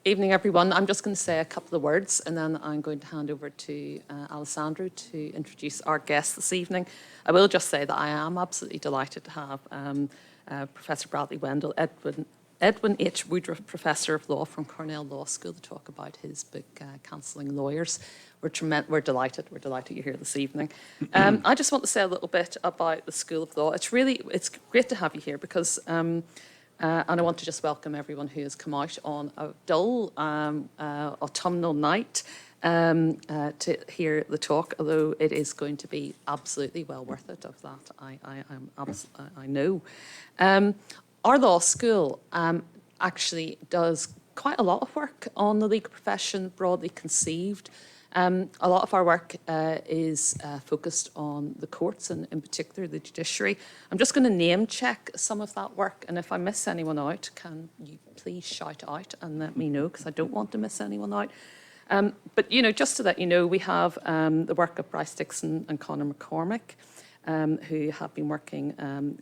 Evening, everyone. I'm just going to say a couple of words and then I'm going to hand over to Alessandro to introduce our guest this evening. I will just say that I am absolutely delighted to have Professor Bradley Wendel, Edwin H. Woodruff Professor of Law from Cornell Law School, to talk about his book, Cancelling Lawyers. We're delighted you're here this evening. I just want to say a little bit about the School of Law. It's great to have you here because and I want to just welcome everyone who has come out on a dull autumnal night to hear the talk, although it is going to be absolutely well worth it. Of that, I know. Our law school actually does quite a lot of work on the legal profession, broadly conceived. A lot of our work is focused on the courts and in particular the judiciary. I'm just going to name check some of that work, and if I miss anyone out, can you please shout out and let me know, because I don't want to miss anyone out. But just to let you know, we have the work of Bryce Dixon and Conor McCormick, who have been working.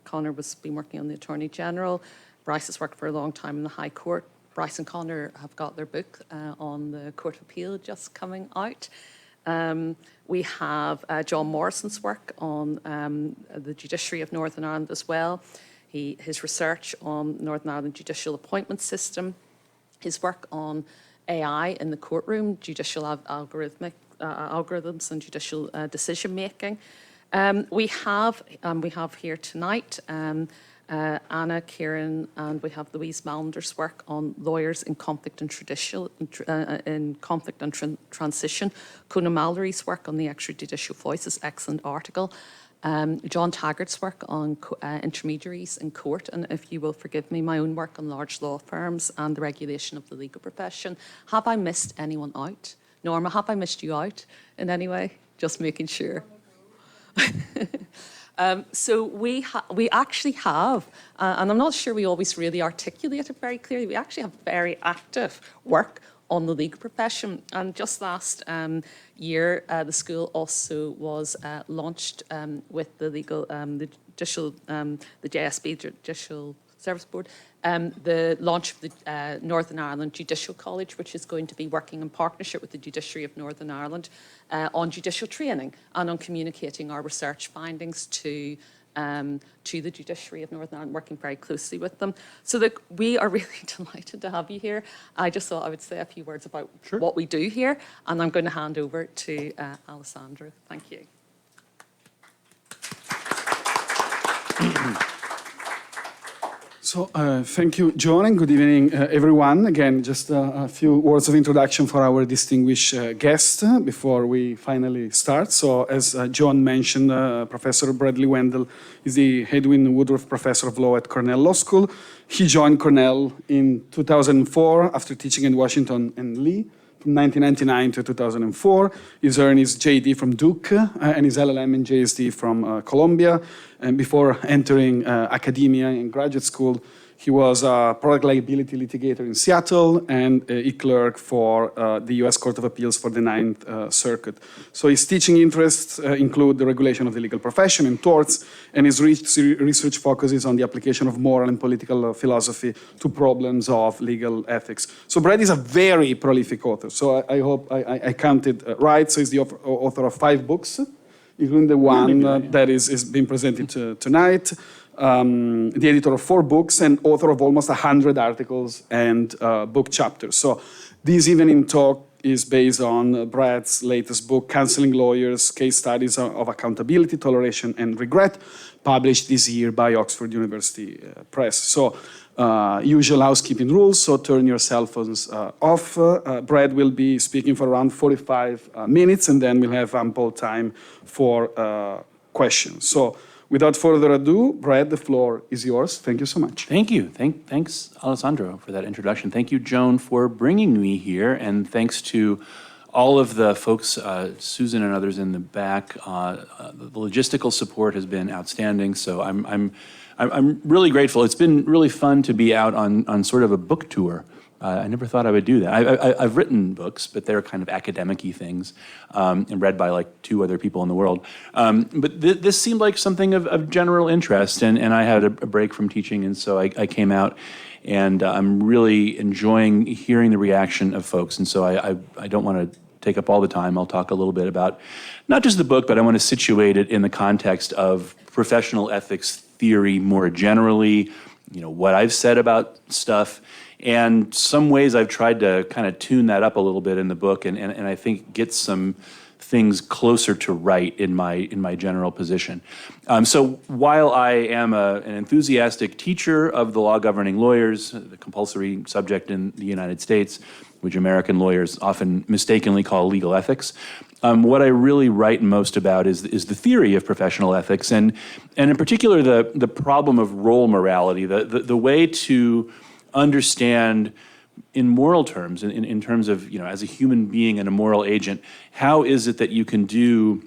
Conor has been working on the Attorney General. Bryce has worked for a long time in the High Court. Bryce and Conor have got their book on the Court of Appeal just coming out. We have John Morrison's work on the judiciary of Northern Ireland as well. His research on Northern Ireland judicial appointment system, his work on AI in the courtroom, judicial algorithms and judicial decision making. We have here tonight Anna, Kieran, and we have Louise Malender's work on lawyers in conflict and transition. Conor Mallory's work on the extrajudicial voices, excellent article. John Taggart's work on intermediaries in court, and if you will forgive me, my own work on large law firms and the regulation of the legal profession. Have I missed anyone out? Norma, have I missed you out in any way? Just making sure. So we actually have, and I'm not sure we always really articulate it very clearly, we actually have very active work on the legal profession. And just last year, the school also was launched with the JSB, Judicial Service Board, the launch of the Northern Ireland Judicial College, which is going to be working in partnership with the Judiciary of Northern Ireland on judicial training and on communicating our research findings to the Judiciary of Northern Ireland, working very closely with them. So that we are really delighted to have you here. I just thought I would say a few words about what we do here, and I'm going to hand over to Alessandro. Thank you. So thank you, John, and good evening, everyone. Again, just a few words of introduction for our distinguished guest before we finally start. So as John mentioned, Professor Bradley Wendel is the Edwin Woodruff Professor of Law at Cornell Law School. He joined Cornell in 2004 after teaching in Washington and Lee. From 1999 to 2004, he's earned his JD from Duke and his LLM and JSD from Columbia. And before entering academia and graduate school, he was a product liability litigator in Seattle, and he clerked for the US Court of Appeals for the Ninth Circuit. So his teaching interests include the regulation of the legal profession and torts, and his research focuses on the application of moral and political philosophy to problems of legal ethics. So Brad is a very prolific author. So I hope I counted right. So he's the author of 5 books, including the one that is being presented tonight. The editor of 4 books and author of almost 100 articles and book chapters. So this evening talk is based on Brad's latest book, Cancelling Lawyers, Case Studies of Accountability, Toleration, and Regret, published this year by Oxford University Press. So usual housekeeping rules, so turn your cell phones off. Brad will be speaking for around 45 minutes, and then we'll have ample time for questions. So without further ado, Brad, the floor is yours. Thank you so much. Thank you. Thanks, Alessandro, for that introduction. Thank you, Joan, for bringing me here, and thanks to all of the folks, Susan and others in the back. The logistical support has been outstanding, so I'm really grateful. It's been really fun to be out on sort of a book tour. I never thought I would do that. I've written books, but they're kind of academic-y things, and read by like 2 other people in the world. But this seemed like something of general interest, and I had a break from teaching, and so I came out And I'm really enjoying hearing the reaction of folks. And so I don't want to take up all the time. I'll talk a little bit about not just the book, but I want to situate it in the context of professional ethics theory more generally, what I've said about stuff, and some ways I've tried to kind of tune that up a little bit in the book, and I think get some things closer to right in my general position. So while I am an enthusiastic teacher of the law governing lawyers, the compulsory subject in the United States, which American lawyers often mistakenly call legal ethics, what I really write most about is the theory of professional ethics, and in particular the problem of role morality, the way to understand in moral terms, in terms of, as a human being and a moral agent, how is it that you can do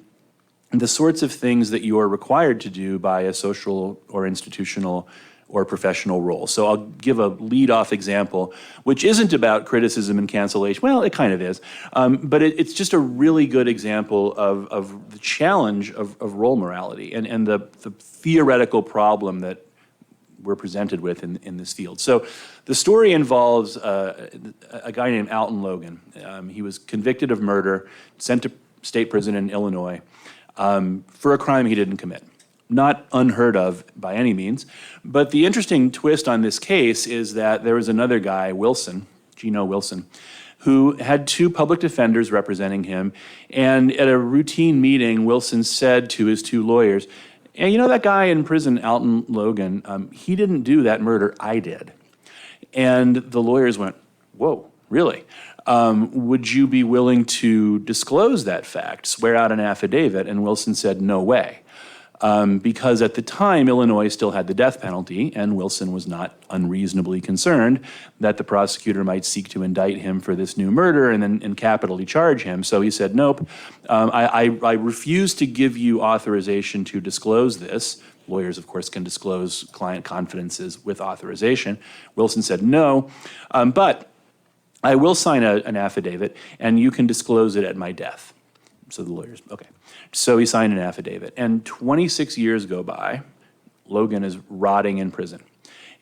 the sorts of things that you are required to do by a social or institutional or professional role. So I'll give a lead-off example, which isn't about criticism and cancellation. Well, it kind of is, but it's just a really good example of the challenge of role morality and the theoretical problem that we're presented with in this field. So the story involves a guy named Alton Logan. He was convicted of murder, sent to state prison in Illinois for a crime he didn't commit. Not unheard of by any means, but the interesting twist on this case is that there was another guy, Wilson, Geno Wilson, who had two public defenders representing him, and at a routine meeting, Wilson said to his two lawyers, "And that guy in prison, Alton Logan, he didn't do that murder, I did." And the lawyers went, "Whoa, really? Would you be willing to disclose that fact, swear out an affidavit?" And Wilson said, "No way." Because at the time, Illinois still had the death penalty, and Wilson was not unreasonably concerned that the prosecutor might seek to indict him for this new murder and then capitally charge him. So he said, "Nope, I refuse to give you authorization to disclose this." Lawyers, of course, can disclose client confidences with authorization. Wilson said, "No, but I will sign an affidavit, and you can disclose it at my death." So the lawyers, okay. So he signed an affidavit, and 26 years go by. Logan is rotting in prison.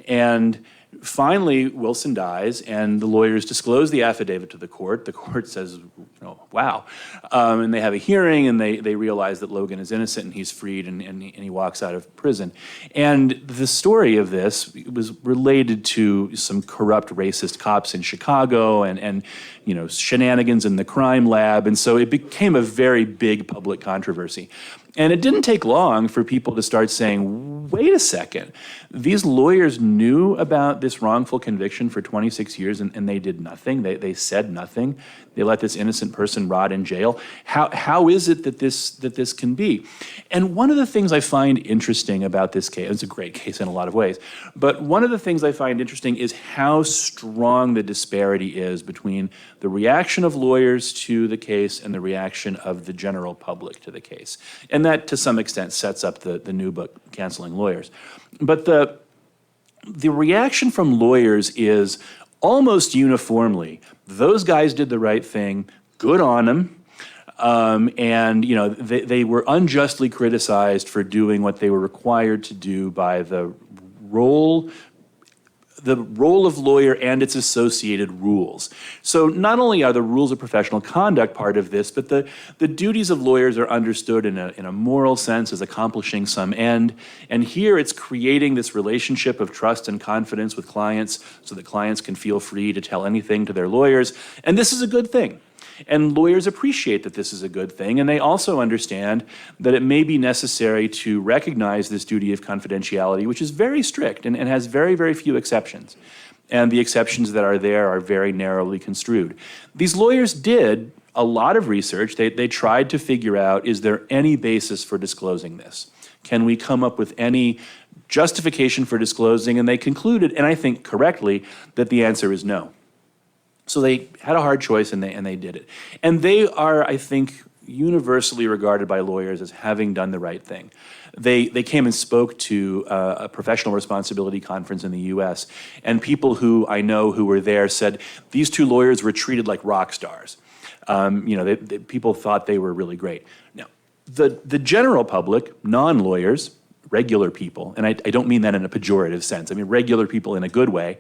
And finally, Wilson dies, and the lawyers disclose the affidavit to the court. The court says, wow. And they have a hearing, and they realize that Logan is innocent, and he's freed, and he walks out of prison. And the story of this was related to some corrupt racist cops in Chicago and shenanigans in the crime lab. And so it became a very big public controversy. And it didn't take long for people to start saying, wait a second, these lawyers knew about this wrongful conviction for 26 years and they did nothing. They said nothing. They let this innocent person rot in jail. How is it that this can be? And one of the things I find interesting about this case, it's a great case in a lot of ways, but one of the things I find interesting is how strong the disparity is between the reaction of lawyers to the case and the reaction of the general public to the case. And that, to some extent, sets up the new book, Canceling Lawyers. But the reaction from lawyers is almost uniformly, those guys did the right thing, good on them, and they were unjustly criticized for doing what they were required to do by the role of lawyer and its associated rules. So not only are the rules of professional conduct part of this, but the duties of lawyers are understood in a moral sense as accomplishing some end. And here it's creating this relationship of trust and confidence with clients so that clients can feel free to tell anything to their lawyers. And this is a good thing. And lawyers appreciate that this is a good thing, and they also understand that it may be necessary to recognize this duty of confidentiality, which is very strict and has very, very few exceptions. And the exceptions that are there are very narrowly construed. These lawyers did a lot of research. They tried to figure out, is there any basis for disclosing this? Can we come up with any justification for disclosing? And they concluded, and I think correctly, that the answer is no. So they had a hard choice, and they did it. And they are, I think, universally regarded by lawyers as having done the right thing. They came and spoke to a professional responsibility conference in the U.S., and people who I know who were there said these two lawyers were treated like rock stars. People thought they were really great. Now, the general public, non-lawyers, regular people, and I don't mean that in a pejorative sense, I mean regular people in a good way,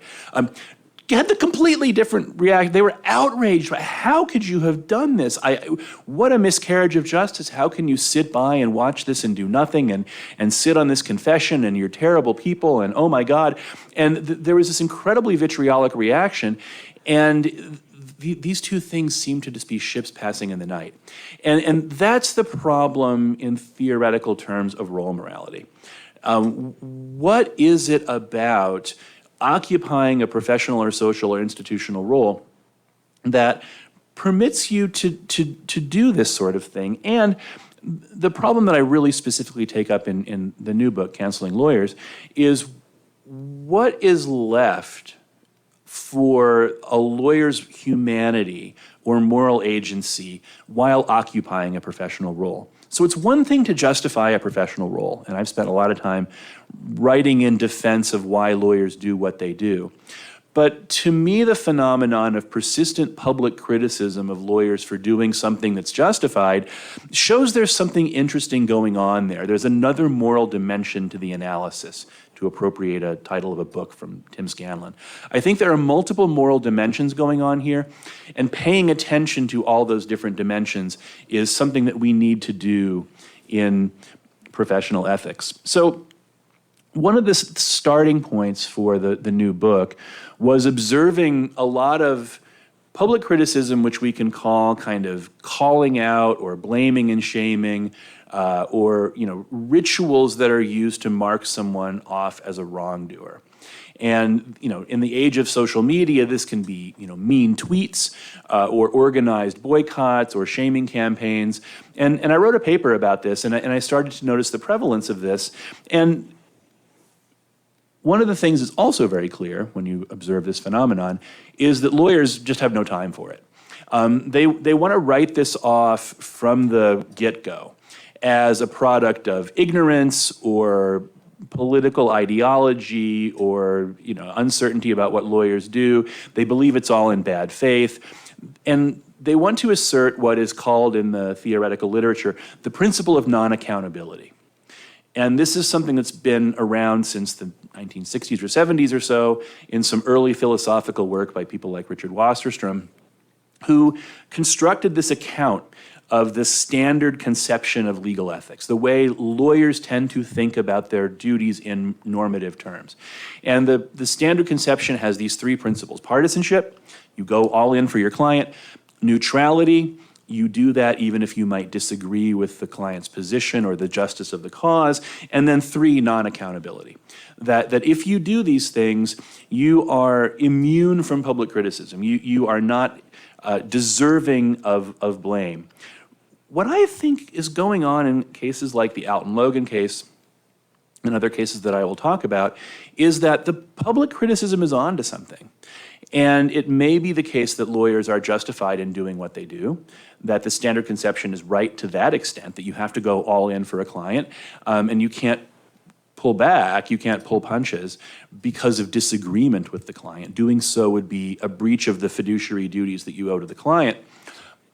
had the completely different reaction. They were outraged. How could you have done this? What a miscarriage of justice. How can you sit by and watch this and do nothing and sit on this confession and you're terrible people and oh my God. And there was this incredibly vitriolic reaction. And these two things seem to just be ships passing in the night. And that's the problem in theoretical terms of role morality. What is it about occupying a professional or social or institutional role that permits you to do this sort of thing? And the problem that I really specifically take up in the new book, Canceling Lawyers, is what is left for a lawyer's humanity or moral agency while occupying a professional role. So it's one thing to justify a professional role, and I've spent a lot of time writing in defense of why lawyers do what they do. But to me, the phenomenon of persistent public criticism of lawyers for doing something that's justified shows there's something interesting going on there. There's another moral dimension to the analysis, to appropriate a title of a book from Tim Scanlon. I think there are multiple moral dimensions going on here, and paying attention to all those different dimensions is something that we need to do in professional ethics. So one of the starting points for the new book was observing a lot of public criticism, which we can call kind of calling out or blaming and shaming, or rituals that are used to mark someone off as a wrongdoer. And in the age of social media, this can be mean tweets or organized boycotts or shaming campaigns. And I wrote a paper about this, and I started to notice the prevalence of this. And one of the things that's also very clear when you observe this phenomenon is that lawyers just have no time for it. They want to write this off from the get-go as a product of ignorance or political ideology or uncertainty about what lawyers do. They believe it's all in bad faith. And they want to assert what is called in the theoretical literature the principle of non-accountability. And this is something that's been around since the 1960s or 70s or so in some early philosophical work by people like Richard Wasserstrom, who constructed this account of the standard conception of legal ethics, the way lawyers tend to think about their duties in normative terms. And the standard conception has these three principles: partisanship, you go all in for your client; neutrality, you do that even if you might disagree with the client's position or the justice of the cause; and then three, non-accountability. That if you do these things, you are immune from public criticism. You are not deserving of blame. What I think is going on in cases like the Alton Logan case and other cases that I will talk about is that the public criticism is on to something. And it may be the case that lawyers are justified in doing what they do, that the standard conception is right to that extent, that you have to go all in for a client, and you can't pull back, you can't pull punches because of disagreement with the client. Doing so would be a breach of the fiduciary duties that you owe to the client.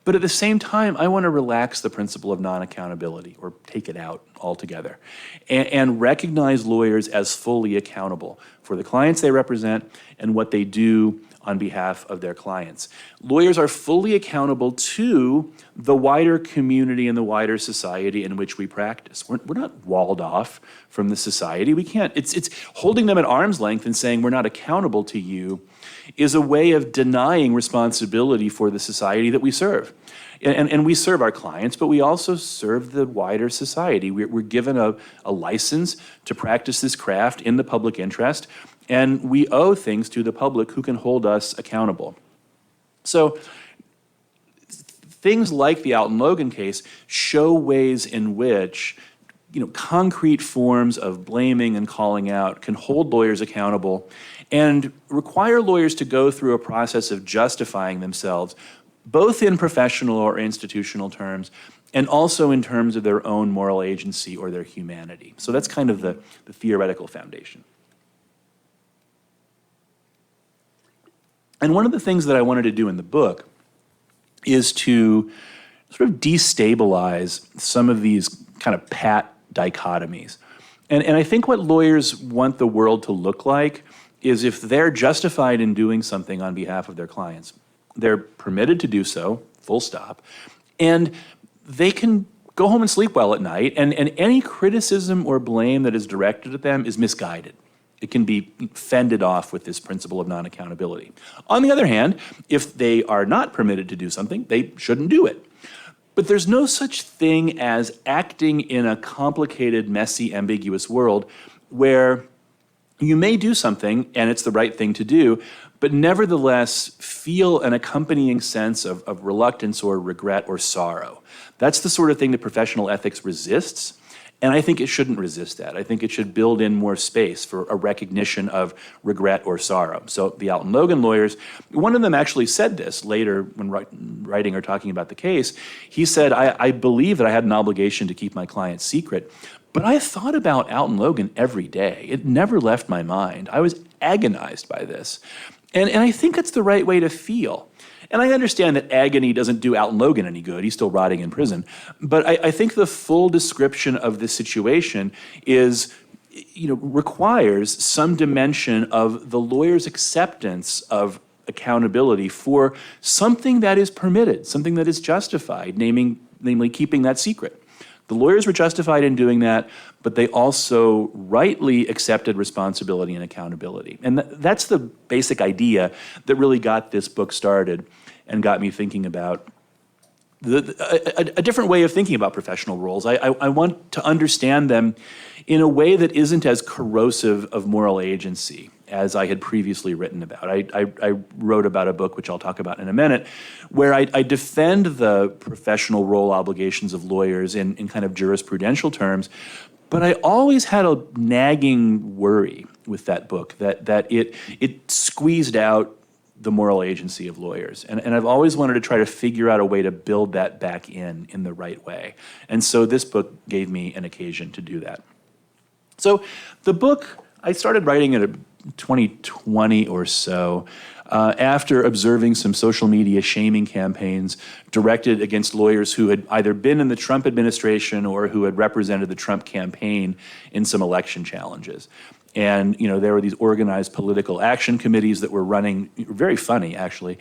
But at the same time, I want to relax the principle of non-accountability, or take it out altogether, and recognize lawyers as fully accountable for the clients they represent and what they do on behalf of their clients. Lawyers are fully accountable to the wider community and the wider society in which we practice. We're not walled off from the society. We can't, it's holding them at arm's length and saying we're not accountable to you is a way of denying responsibility for the society that we serve. And we serve our clients, but we also serve the wider society. We're given a license to practice this craft in the public interest, and we owe things to the public who can hold us accountable. So things like the Alton Logan case show ways in which concrete forms of blaming and calling out can hold lawyers accountable and require lawyers to go through a process of justifying themselves, both in professional or institutional terms, and also in terms of their own moral agency or their humanity. So that's kind of the theoretical foundation. And one of the things that I wanted to do in the book is to sort of destabilize some of these kind of pat dichotomies. And I think what lawyers want the world to look like is if they're justified in doing something on behalf of their clients, they're permitted to do so, full stop, and they can go home and sleep well at night, and any criticism or blame that is directed at them is misguided. It can be fended off with this principle of non-accountability. On the other hand, if they are not permitted to do something, they shouldn't do it. But there's no such thing as acting in a complicated, messy, ambiguous world where you may do something and it's the right thing to do, but nevertheless feel an accompanying sense of reluctance or regret or sorrow. That's the sort of thing that professional ethics resists. And I think it shouldn't resist that. I think it should build in more space for a recognition of regret or sorrow. So the Alton Logan lawyers, one of them actually said this later when writing or talking about the case. He said, I believe that I had an obligation to keep my client's secret, but I thought about Alton Logan every day. It never left my mind. I was agonized by this. And I think it's the right way to feel. And I understand that agony doesn't do Alton Logan any good. He's still rotting in prison. But I think the full description of the situation is, requires some dimension of the lawyer's acceptance of accountability for something that is permitted, something that is justified, namely keeping that secret. The lawyers were justified in doing that, but they also rightly accepted responsibility and accountability. And that's the basic idea that really got this book started and got me thinking about a different way of thinking about professional roles. I want to understand them in a way that isn't as corrosive of moral agency as I had previously written about. I wrote about a book, which I'll talk about in a minute, where I defend the professional role obligations of lawyers in kind of jurisprudential terms, but I always had a nagging worry with that book that it squeezed out the moral agency of lawyers. And I've always wanted to try to figure out a way to build that back in the right way. And so this book gave me an occasion to do that. So the book, I started writing it in 2020 or so, after observing some social media shaming campaigns directed against lawyers who had either been in the Trump administration or who had represented the Trump campaign in some election challenges. And there were these organized political action committees that were running, very funny actually,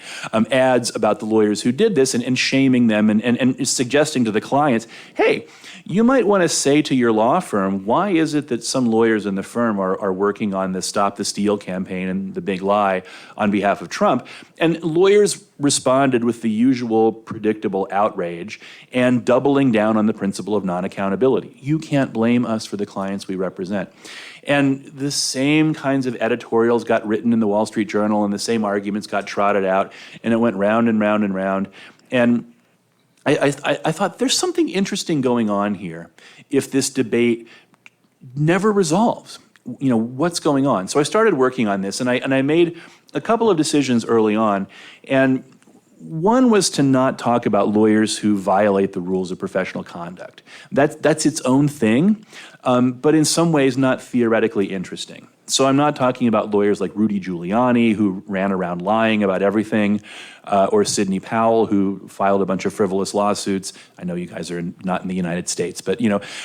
ads about the lawyers who did this and shaming them and suggesting to the clients, hey, you might want to say to your law firm, why is it that some lawyers in the firm are working on the Stop the Steal campaign and the big lie on behalf of Trump? And lawyers responded with the usual predictable outrage and doubling down on the principle of non-accountability. You can't blame us for the clients we represent. And the same kinds of editorials got written in the Wall Street Journal and the same arguments got trotted out, and it went round and round and round. And I thought there's something interesting going on here if this debate never resolves. What's going on? So I started working on this, and I made a couple of decisions early on. And one was to not talk about lawyers who violate the rules of professional conduct. That's its own thing, but in some ways not theoretically interesting. So I'm not talking about lawyers like Rudy Giuliani, who ran around lying about everything, or Sidney Powell, who filed a bunch of frivolous lawsuits. I know you guys are not in the United States, but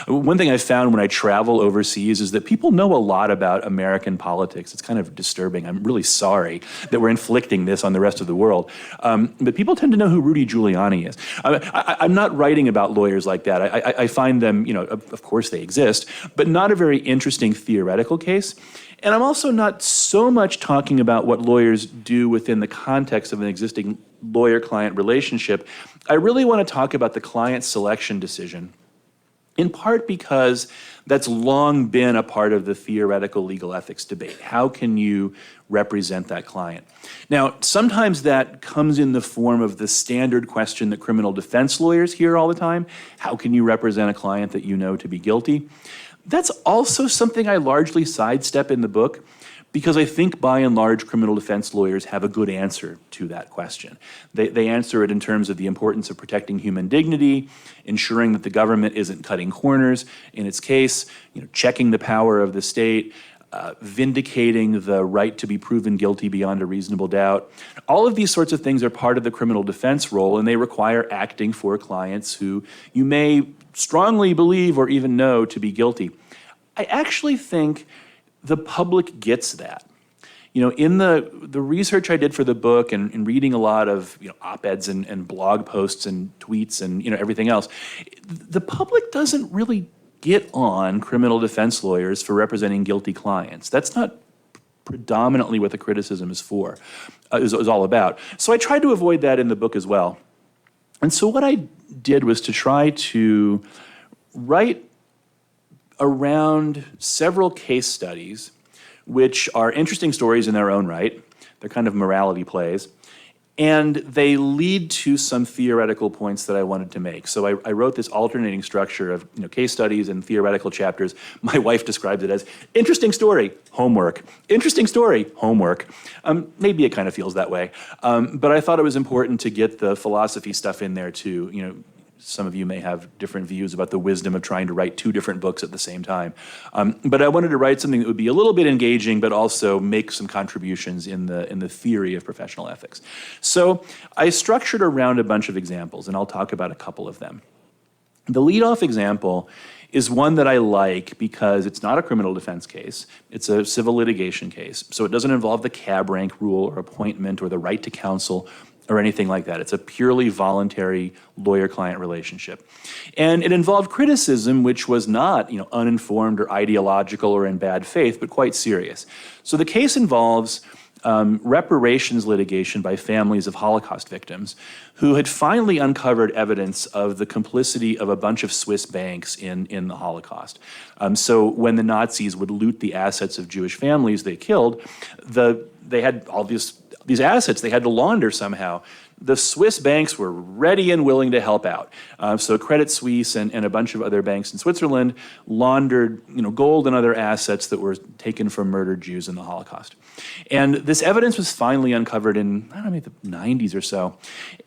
one thing I found when I travel overseas is that people know a lot about American politics. It's kind of disturbing. I'm really sorry that we're inflicting this on the rest of the world. But people tend to know who Rudy Giuliani is. I'm not writing about lawyers like that. I find them, of course they exist, but not a very interesting theoretical case. And I'm also not so much talking about what lawyers do within the context of an existing lawyer-client relationship. I really want to talk about the client selection decision, in part because that's long been a part of the theoretical legal ethics debate. How can you represent that client? Now, sometimes that comes in the form of the standard question that criminal defense lawyers hear all the time. How can you represent a client that you know to be guilty? That's also something I largely sidestep in the book because I think by and large criminal defense lawyers have a good answer to that question. They answer it in terms of the importance of protecting human dignity, ensuring that the government isn't cutting corners in its case, checking the power of the state, vindicating the right to be proven guilty beyond a reasonable doubt. All of these sorts of things are part of the criminal defense role, and they require acting for clients who you may strongly believe or even know to be guilty. I actually think the public gets that. You know, in the research I did for the book and reading a lot of, you know, op-eds and blog posts and tweets and, you know, everything else, the public doesn't really get on criminal defense lawyers for representing guilty clients. That's not predominantly what the criticism is for, is all about. So I tried to avoid that in the book as well. And so what I did was to try to write around several case studies which are interesting stories in their own right. They're kind of morality plays. And they lead to some theoretical points that I wanted to make. So I wrote this alternating structure of, you know, case studies and theoretical chapters. My wife describes it as interesting story, homework. Interesting story, homework. Maybe it kind of feels that way. But I thought it was important to get the philosophy stuff in there too. You know, some of you may have different views about the wisdom of trying to write two different books at the same time. But I wanted to write something that would be a little bit engaging, but also make some contributions in the theory of professional ethics. So I structured around a bunch of examples, and I'll talk about a couple of them. The lead-off example is one that I like because it's not a criminal defense case. It's a civil litigation case. So it doesn't involve the cab rank rule or appointment or the right to counsel or anything like that. It's a purely voluntary lawyer-client relationship. And it involved criticism which was not, you know, uninformed or ideological or in bad faith, but quite serious. So the case involves reparations litigation by families of Holocaust victims who had finally uncovered evidence of the complicity of a bunch of Swiss banks in the Holocaust. So when the Nazis would loot the assets of Jewish families they killed, they had all these assets they had to launder somehow. The Swiss banks were ready and willing to help out. So Credit Suisse and a bunch of other banks in Switzerland laundered, you know, gold and other assets that were taken from murdered Jews in the Holocaust. And this evidence was finally uncovered in, I don't know, the 90s or so.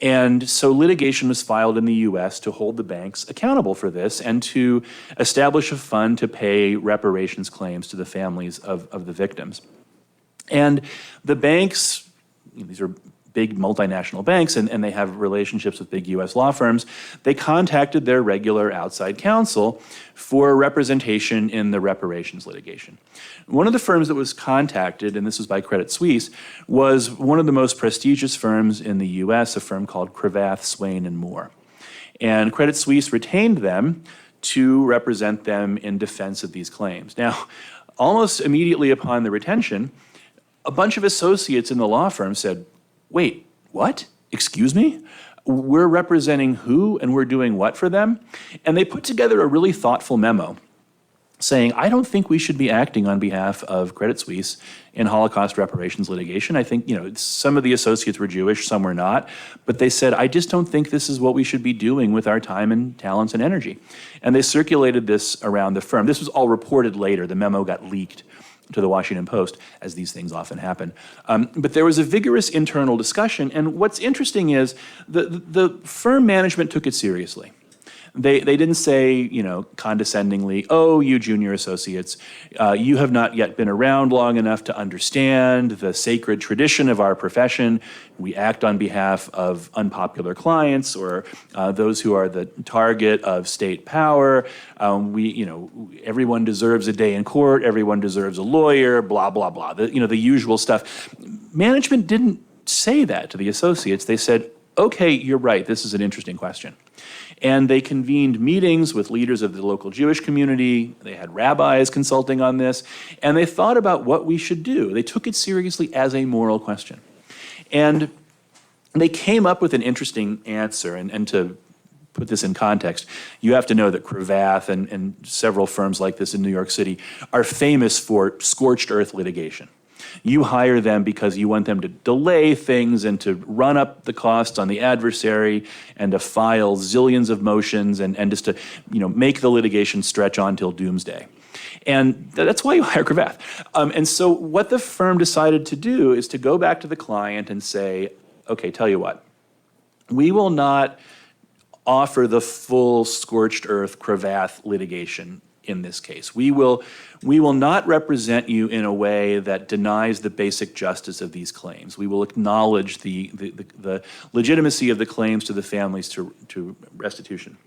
And so litigation was filed in the US to hold the banks accountable for this and to establish a fund to pay reparations claims to the families of the victims. And the banks, you know, these are big multinational banks and they have relationships with big US law firms, they contacted their regular outside counsel for representation in the reparations litigation. One of the firms that was contacted, and this was by Credit Suisse, was one of the most prestigious firms in the US, a firm called Cravath, Swaine and Moore. And Credit Suisse retained them to represent them in defense of these claims. Now, almost immediately upon the retention, a bunch of associates in the law firm said, wait, what? Excuse me? We're representing who and we're doing what for them? And they put together a really thoughtful memo saying, I don't think we should be acting on behalf of Credit Suisse in Holocaust reparations litigation. I think, you know, some of the associates were Jewish, some were not, but they said, I just don't think this is what we should be doing with our time and talents and energy. And they circulated this around the firm. This was all reported later. The memo got leaked to the Washington Post, as these things often happen. But there was a vigorous internal discussion, and what's interesting is the firm management took it seriously. They didn't say, you know, condescendingly, oh, you junior associates, you have not yet been around long enough to understand the sacred tradition of our profession. We act on behalf of unpopular clients or those who are the target of state power. Everyone deserves a day in court. Everyone deserves a lawyer, blah, blah, blah. The usual stuff. Management didn't say that to the associates. They said, okay, you're right. This is an interesting question. And they convened meetings with leaders of the local Jewish community. They had rabbis consulting on this. And they thought about what we should do. They took it seriously as a moral question. And they came up with an interesting answer. And to put this in context, you have to know that Cravath and several firms like this in New York City are famous for scorched earth litigation. You hire them because you want them to delay things and to run up the costs on the adversary and to file zillions of motions and just to, make the litigation stretch on till doomsday. And that's why you hire Cravath. And so what the firm decided to do is to go back to the client and say, okay, tell you what, we will not offer the full scorched earth Cravath litigation in this case. We will not represent you in a way that denies the basic justice of these claims. We will acknowledge the legitimacy of the claims to the families to restitution.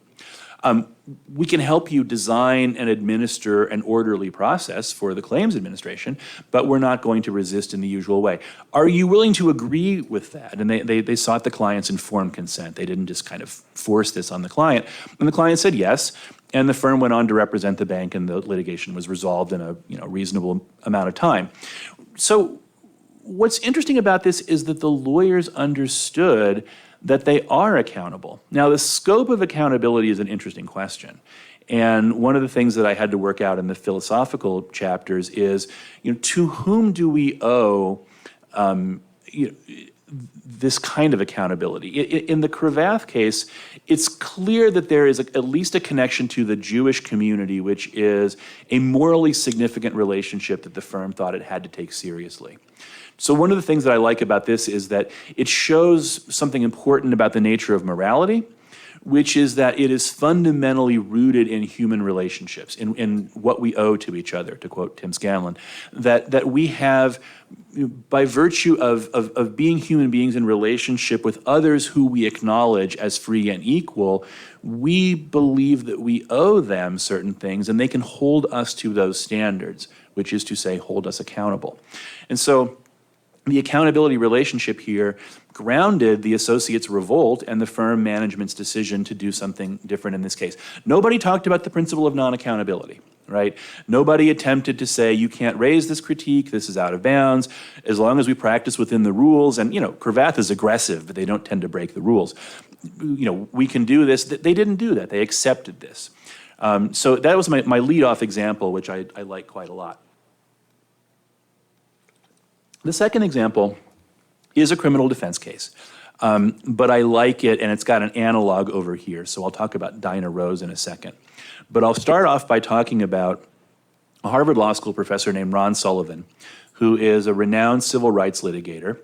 We can help you design and administer an orderly process for the claims administration, but we're not going to resist in the usual way. Are you willing to agree with that? And they sought the client's informed consent. They didn't just kind of force this on the client. And the client said yes, and the firm went on to represent the bank, and the litigation was resolved in a reasonable amount of time. So what's interesting about this is that the lawyers understood that they are accountable. Now, the scope of accountability is an interesting question. And one of the things that I had to work out in the philosophical chapters is, to whom do we owe this kind of accountability? In the Cravath case, it's clear that there is at least a connection to the Jewish community, which is a morally significant relationship that the firm thought it had to take seriously. So one of the things that I like about this is that it shows something important about the nature of morality, which is that it is fundamentally rooted in human relationships, in what we owe to each other, to quote Tim Scanlon, that we have, by virtue of being human beings in relationship with others who we acknowledge as free and equal, we believe that we owe them certain things, and they can hold us to those standards, which is to say, hold us accountable. And so the accountability relationship here grounded the associates' revolt and the firm management's decision to do something different in this case. Nobody talked about the principle of non-accountability, right? Nobody attempted to say, you can't raise this critique, this is out of bounds, as long as we practice within the rules. And, Cravath is aggressive, but they don't tend to break the rules. We can do this. They didn't do that. They accepted this. So that was my lead-off example, which I like quite a lot. The second example is a criminal defense case, but I like it, and it's got an analog over here, so I'll talk about Dinah Rose in a second. But I'll start off by talking about a Harvard Law School professor named Ron Sullivan, who is a renowned civil rights litigator,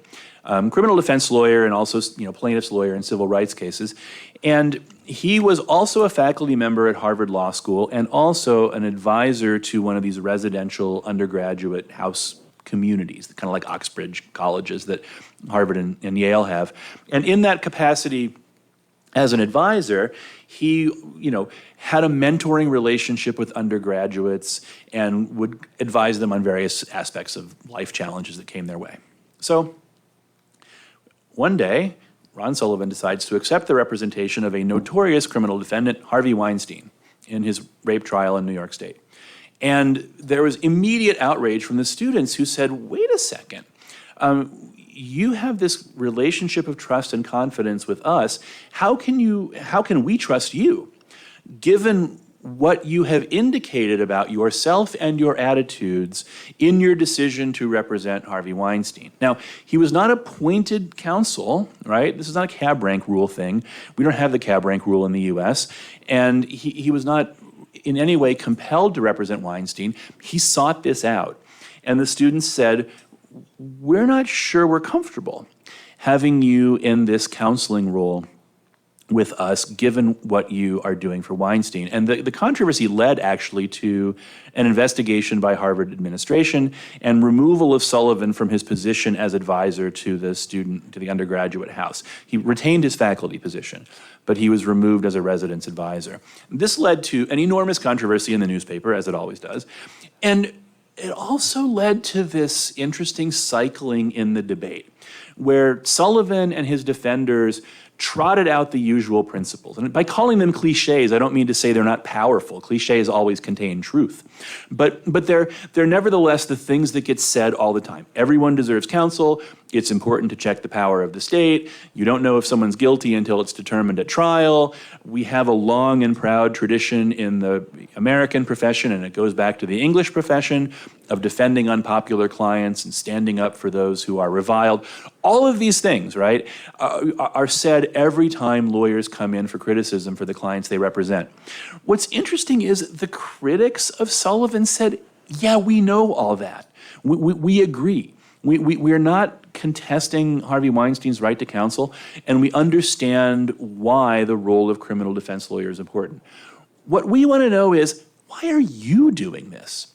criminal defense lawyer, and also plaintiff's lawyer in civil rights cases. And he was also a faculty member at Harvard Law School and also an advisor to one of these residential undergraduate house communities, kind of like Oxbridge colleges that Harvard and Yale have. And in that capacity as an advisor, he, had a mentoring relationship with undergraduates and would advise them on various aspects of life challenges that came their way. So one day, Ron Sullivan decides to accept the representation of a notorious criminal defendant, Harvey Weinstein, in his rape trial in New York State. And there was immediate outrage from the students who said, wait a second, you have this relationship of trust and confidence with us. How can we trust you, given what you have indicated about yourself and your attitudes in your decision to represent Harvey Weinstein? Now, he was not appointed counsel, right? This is not a cab rank rule thing. We don't have the cab rank rule in the US. And he was not in any way compelled to represent Weinstein. He sought this out. And the students said, we're not sure we're comfortable having you in this counseling role with us, given what you are doing for Weinstein. And the controversy led actually to an investigation by Harvard administration and removal of Sullivan from his position as advisor to the undergraduate house. He retained his faculty position, but he was removed as a residence advisor. This led to an enormous controversy in the newspaper, as it always does. And it also led to this interesting cycling in the debate, where Sullivan and his defenders trotted out the usual principles. And by calling them cliches, I don't mean to say they're not powerful. Cliches always contain truth. But they're nevertheless the things that get said all the time. Everyone deserves counsel. It's important to check the power of the state. You don't know if someone's guilty until it's determined at trial. We have a long and proud tradition in the American profession, and it goes back to the English profession, of defending unpopular clients and standing up for those who are reviled. All of these things, right, are said every time lawyers come in for criticism for the clients they represent. What's interesting is the critics of Sullivan said, yeah, we know all that. We agree. We are not contesting Harvey Weinstein's right to counsel, and we understand why the role of criminal defense lawyer is important. What we want to know is, why are you doing this?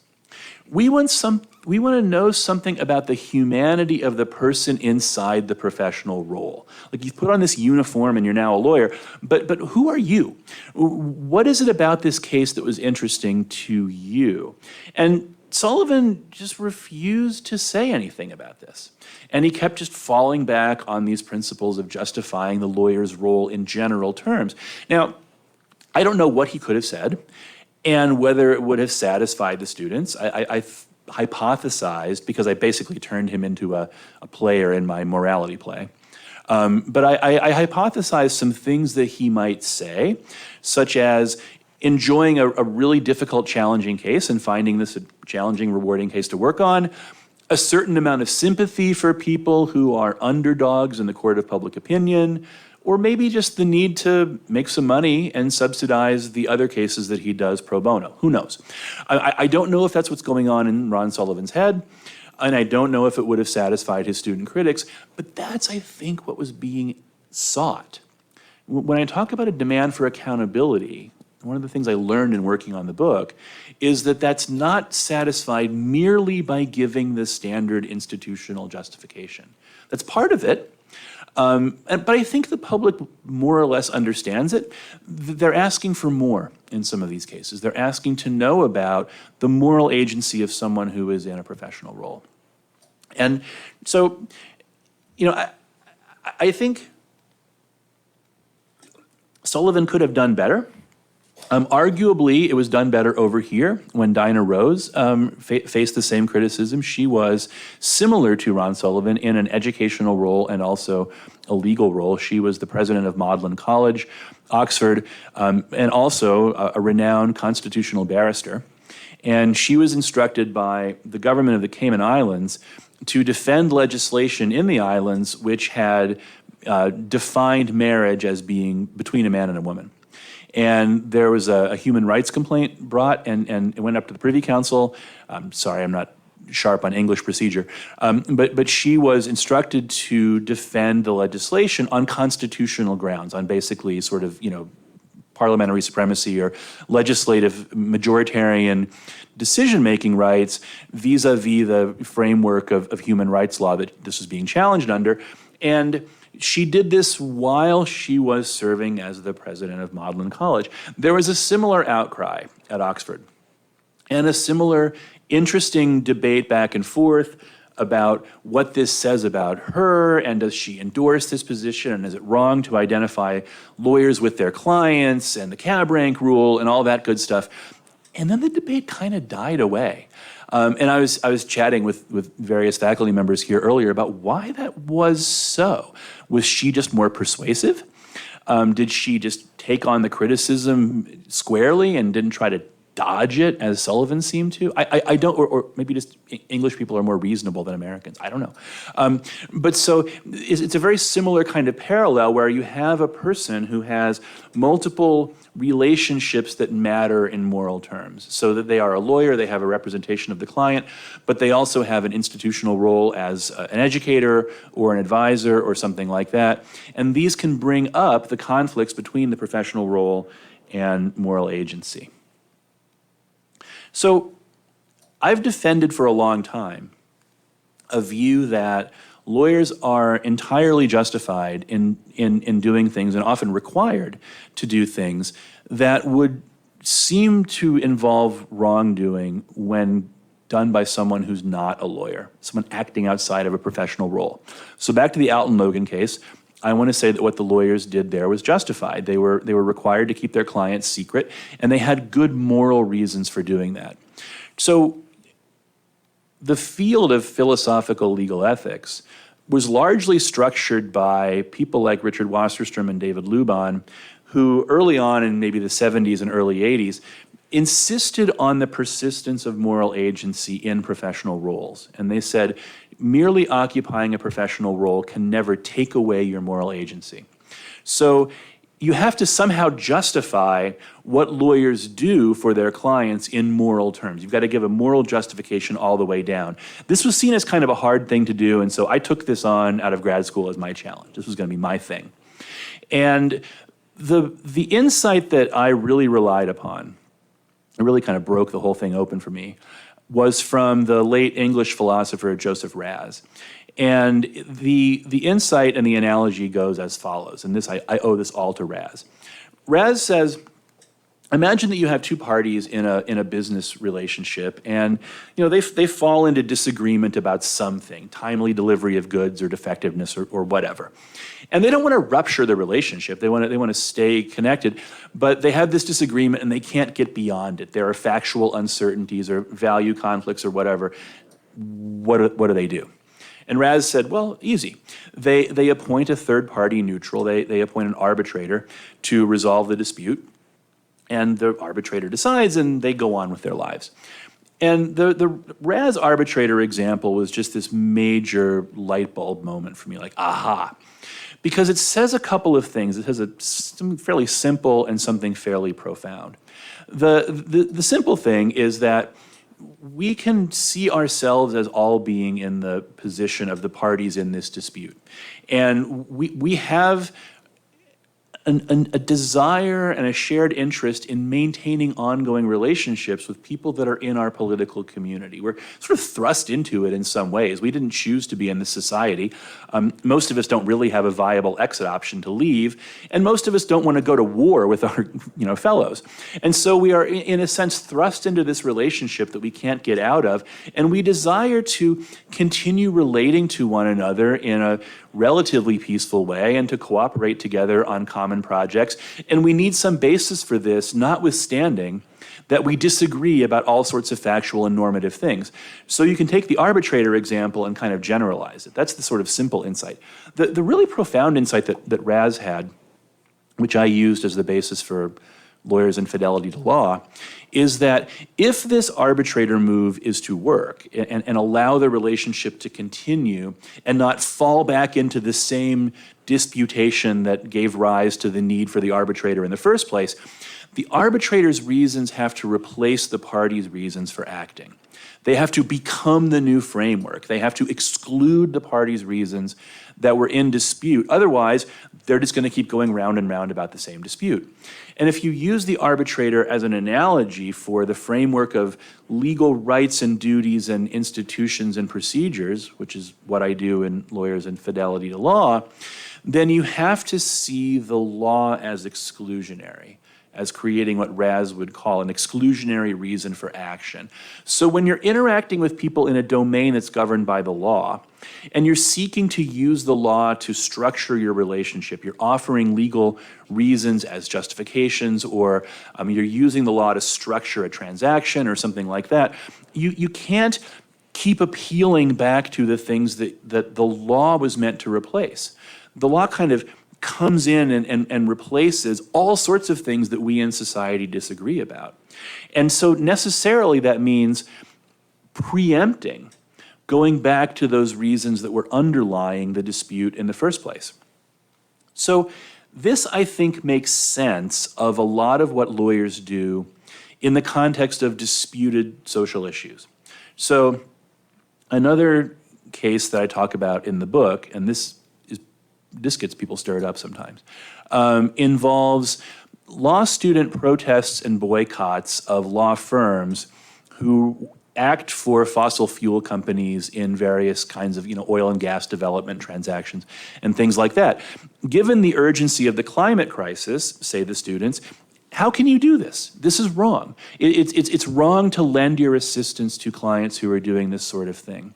We want to know something about the humanity of the person inside the professional role. Like, you've put on this uniform and you're now a lawyer, but who are you? What is it about this case that was interesting to you? And Sullivan just refused to say anything about this. And he kept just falling back on these principles of justifying the lawyer's role in general terms. Now, I don't know what he could have said and whether it would have satisfied the students. I hypothesized, because I basically turned him into a player in my morality play. But I hypothesized some things that he might say, such as enjoying a really difficult, challenging case and finding this a challenging, rewarding case to work on, a certain amount of sympathy for people who are underdogs in the court of public opinion, or maybe just the need to make some money and subsidize the other cases that he does pro bono. Who knows? I don't know if that's what's going on in Ron Sullivan's head, and I don't know if it would have satisfied his student critics, but that's, I think, what was being sought. When I talk about a demand for accountability, one of the things I learned in working on the book is that that's not satisfied merely by giving the standard institutional justification. That's part of it. But I think the public more or less understands it. They're asking for more in some of these cases. They're asking to know about the moral agency of someone who is in a professional role. And so, I think Sullivan could have done better. Arguably, it was done better over here when Dinah Rose faced the same criticism. She was similar to Ron Sullivan in an educational role and also a legal role. She was the president of Magdalen College, Oxford, and also a renowned constitutional barrister. And she was instructed by the government of the Cayman Islands to defend legislation in the islands which had defined marriage as being between a man and a woman. And there was a human rights complaint brought, and it went up to the Privy Council. I'm sorry, I'm not sharp on English procedure. But she was instructed to defend the legislation on constitutional grounds, on basically sort of, parliamentary supremacy or legislative majoritarian decision-making rights vis-a-vis the framework of human rights law that this was being challenged under. And she did this while she was serving as the president of Magdalen College. There was a similar outcry at Oxford and a similar interesting debate back and forth about what this says about her, and does she endorse this position, and is it wrong to identify lawyers with their clients, and the cab rank rule, and all that good stuff. And then the debate kind of died away. And I was chatting with various faculty members here earlier about why that was so. Was she just more persuasive? Did she just take on the criticism squarely and didn't try to dodge it as Sullivan seemed to? I don't, or maybe just English people are more reasonable than Americans. I don't know. But so it's a very similar kind of parallel where you have a person who has multiple relationships that matter in moral terms. So that they are a lawyer, they have a representation of the client, but they also have an institutional role as an educator or an advisor or something like that. And these can bring up the conflicts between the professional role and moral agency. So I've defended for a long time a view that lawyers are entirely justified in doing things, and often required to do things, that would seem to involve wrongdoing when done by someone who's not a lawyer, someone acting outside of a professional role. So back to the Alton Logan case, I want to say that what the lawyers did there was justified. They were required to keep their clients secret, and they had good moral reasons for doing that. So the field of philosophical legal ethics was largely structured by people like Richard Wasserstrom and David Luban, who early on in maybe the 70s and early 80s insisted on the persistence of moral agency in professional roles. And they said, merely occupying a professional role can never take away your moral agency. So you have to somehow justify what lawyers do for their clients in moral terms. You've got to give a moral justification all the way down. This was seen as kind of a hard thing to do, and so I took this on out of grad school as my challenge. This was going to be my thing. And the insight that I really relied upon, it really kind of broke the whole thing open for me, was from the late English philosopher Joseph Raz. And the insight and the analogy goes as follows, and this I owe this all to Raz. Raz says, imagine that you have two parties in a business relationship, and they fall into disagreement about something, timely delivery of goods or defectiveness or whatever. And they don't want to rupture the relationship. They want to stay connected, but they have this disagreement and they can't get beyond it. There are factual uncertainties or value conflicts or whatever. What do they do? And Raz said, well, easy. They appoint a third-party neutral. They appoint an arbitrator to resolve the dispute. And the arbitrator decides, and they go on with their lives. And the Raz arbitrator example was just this major light bulb moment for me, like, aha. Because it says a couple of things. It has something fairly simple and something fairly profound. The simple thing is that we can see ourselves as all being in the position of the parties in this dispute. And we have a desire and a shared interest in maintaining ongoing relationships with people that are in our political community. We're sort of thrust into it in some ways. We didn't choose to be in this society. Most of us don't really have a viable exit option to leave, and most of us don't want to go to war with our fellows. And so we are, in a sense, thrust into this relationship that we can't get out of, and we desire to continue relating to one another in a relatively peaceful way and to cooperate together on common projects. And we need some basis for this, notwithstanding that we disagree about all sorts of factual and normative things. So you can take the arbitrator example and kind of generalize it. That's the sort of simple insight. The really profound insight that Raz had, which I used as the basis for Lawyers and Fidelity to Law, is that if this arbitrator move is to work and allow the relationship to continue and not fall back into the same disputation that gave rise to the need for the arbitrator in the first place, the arbitrator's reasons have to replace the party's reasons for acting. They have to become the new framework. They have to exclude the party's reasons that were in dispute. Otherwise, they're just going to keep going round and round about the same dispute. And if you use the arbitrator as an analogy for the framework of legal rights and duties and institutions and procedures, which is what I do in Lawyers and Fidelity to Law, then you have to see the law as exclusionary, as creating what Raz would call an exclusionary reason for action. So when you're interacting with people in a domain that's governed by the law, and you're seeking to use the law to structure your relationship, you're offering legal reasons as justifications, or you're using the law to structure a transaction or something like that, you can't keep appealing back to the things that the law was meant to replace. The law kind of comes in and replaces all sorts of things that we in society disagree about. And so necessarily that means preempting, going back to those reasons that were underlying the dispute in the first place. So this, I think, makes sense of a lot of what lawyers do in the context of disputed social issues. So another case that I talk about in the book, and this gets people stirred up sometimes, involves law student protests and boycotts of law firms who act for fossil fuel companies in various kinds of oil and gas development transactions and things like that. Given the urgency of the climate crisis, say the students, how can you do this? This is wrong. It's wrong to lend your assistance to clients who are doing this sort of thing.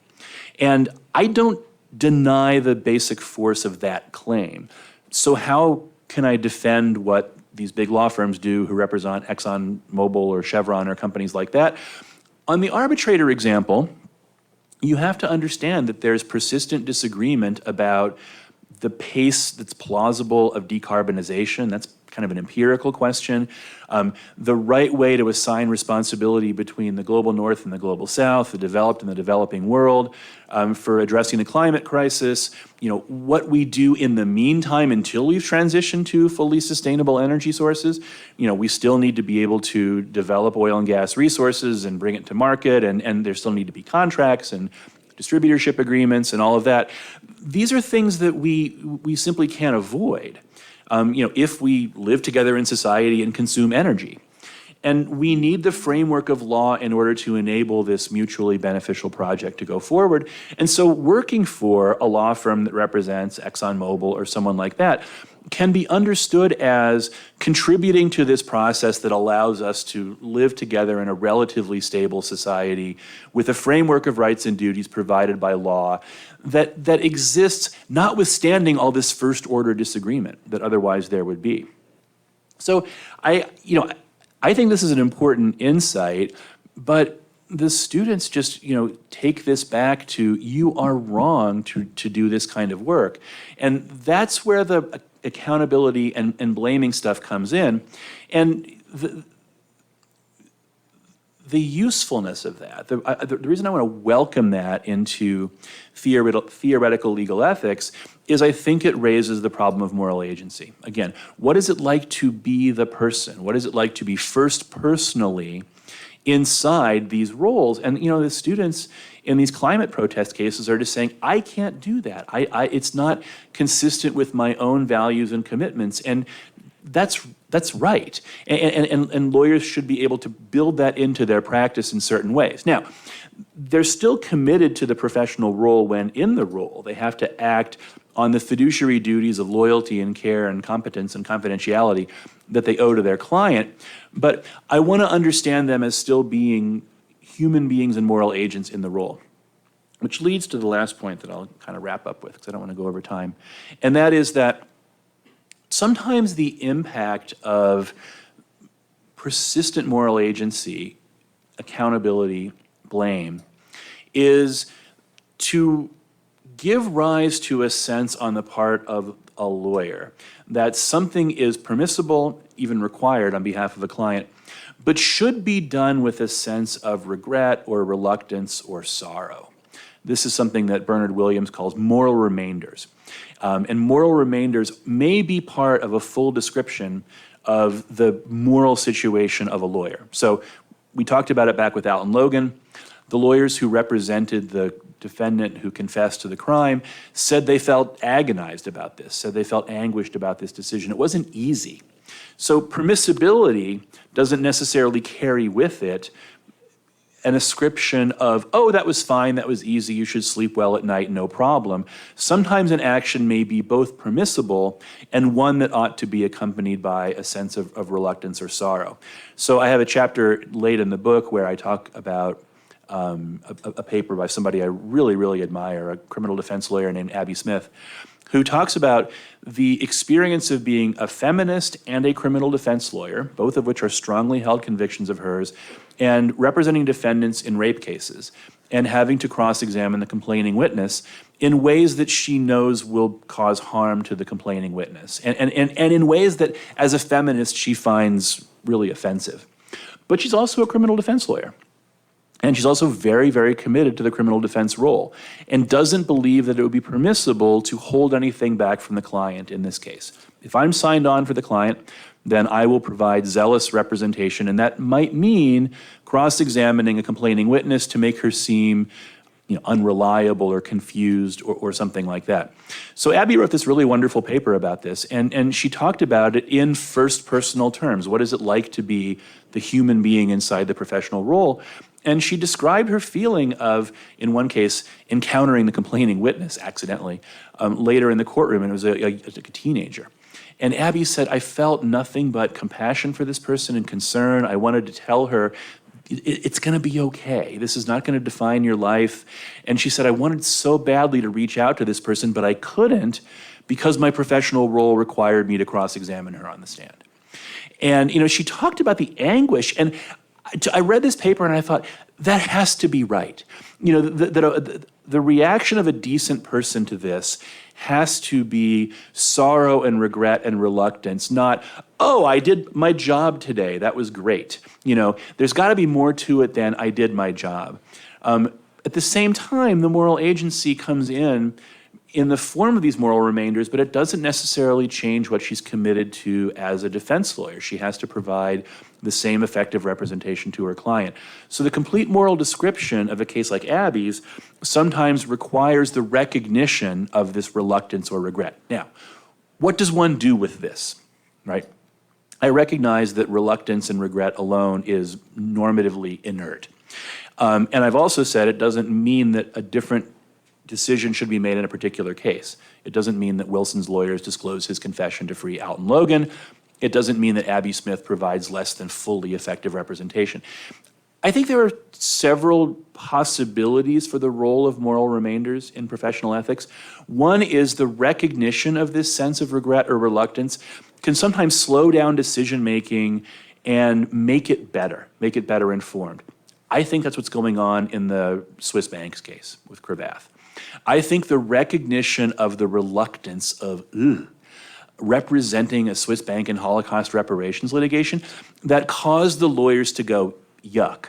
And I don't deny the basic force of that claim. So how can I defend what these big law firms do who represent ExxonMobil or Chevron or companies like that? On the arbitrator example, you have to understand that there's persistent disagreement about the pace that's plausible of decarbonization. That's kind of an empirical question. The right way to assign responsibility between the global north and the global south, the developed and the developing world, for addressing the climate crisis, what we do in the meantime until we've transitioned to fully sustainable energy sources. We still need to be able to develop oil and gas resources and bring it to market, and there still need to be contracts and distributorship agreements and all of that. These are things that we simply can't avoid. If we live together in society and consume energy. And we need the framework of law in order to enable this mutually beneficial project to go forward. And so working for a law firm that represents ExxonMobil or someone like that can be understood as contributing to this process that allows us to live together in a relatively stable society with a framework of rights and duties provided by law that exists notwithstanding all this first order disagreement that otherwise there would be. So I think this is an important insight, but the students just, take this back to, you are wrong to do this kind of work. And that's where the accountability and blaming stuff comes in. And the usefulness of that, the reason I want to welcome that into theoretical legal ethics is I think it raises the problem of moral agency. Again, what is it like to be the person? What is it like to be first personally inside these roles? And the students in these climate protest cases are just saying, I can't do that. It's not consistent with my own values and commitments. And that's right. And lawyers should be able to build that into their practice in certain ways. Now, they're still committed to the professional role when in the role. They have to act on the fiduciary duties of loyalty and care and competence and confidentiality that they owe to their client. But I want to understand them as still being human beings and moral agents in the role. Which leads to the last point that I'll kind of wrap up with, because I don't want to go over time. And that is that sometimes the impact of persistent moral agency, accountability, blame, is to give rise to a sense on the part of a lawyer that something is permissible, even required on behalf of a client, but should be done with a sense of regret or reluctance or sorrow. This is something that Bernard Williams calls moral remainders. And moral remainders may be part of a full description of the moral situation of a lawyer. So we talked about it back with Alton Logan. The lawyers who represented the defendant who confessed to the crime said they felt agonized about this, said they felt anguished about this decision. It wasn't easy. So permissibility doesn't necessarily carry with it an ascription of, oh, that was fine, that was easy, you should sleep well at night, no problem. Sometimes an action may be both permissible and one that ought to be accompanied by a sense of reluctance or sorrow. So I have a chapter late in the book where I talk about a paper by somebody I really, really admire, a criminal defense lawyer named Abby Smith, who talks about the experience of being a feminist and a criminal defense lawyer, both of which are strongly held convictions of hers, and representing defendants in rape cases, and having to cross-examine the complaining witness in ways that she knows will cause harm to the complaining witness, and in ways that, as a feminist, she finds really offensive. But she's also a criminal defense lawyer. And she's also very, very committed to the criminal defense role and doesn't believe that it would be permissible to hold anything back from the client in this case. If I'm signed on for the client, then I will provide zealous representation, and that might mean cross-examining a complaining witness to make her seem unreliable or confused or something like that. So Abby wrote this really wonderful paper about this, and she talked about it in first personal terms. What is it like to be the human being inside the professional role? And she described her feeling of, in one case, encountering the complaining witness accidentally later in the courtroom, and it was a teenager. And Abby said, I felt nothing but compassion for this person and concern. I wanted to tell her, it's going to be okay. This is not going to define your life. And she said, I wanted so badly to reach out to this person, but I couldn't because my professional role required me to cross-examine her on the stand. And, she talked about the anguish, and I read this paper and I thought, that has to be right. The reaction of a decent person to this has to be sorrow and regret and reluctance, not, oh, I did my job today, that was great. There's got to be more to it than I did my job. At the same time, the moral agency comes in the form of these moral remainders, but it doesn't necessarily change what she's committed to as a defense lawyer. She has to provide the same effective representation to her client. So the complete moral description of a case like Abby's sometimes requires the recognition of this reluctance or regret. Now, what does one do with this, right? I recognize that reluctance and regret alone is normatively inert. And I've also said it doesn't mean that a different decision should be made in a particular case. It doesn't mean that Wilson's lawyers disclose his confession to free Alton Logan. It doesn't mean that Abby Smith provides less than fully effective representation. I think there are several possibilities for the role of moral remainders in professional ethics. One is the recognition of this sense of regret or reluctance can sometimes slow down decision-making and make it better informed. I think that's what's going on in the Swiss banks case with Cravath. I think the recognition of the reluctance of representing a Swiss bank in Holocaust reparations litigation that caused the lawyers to go, yuck.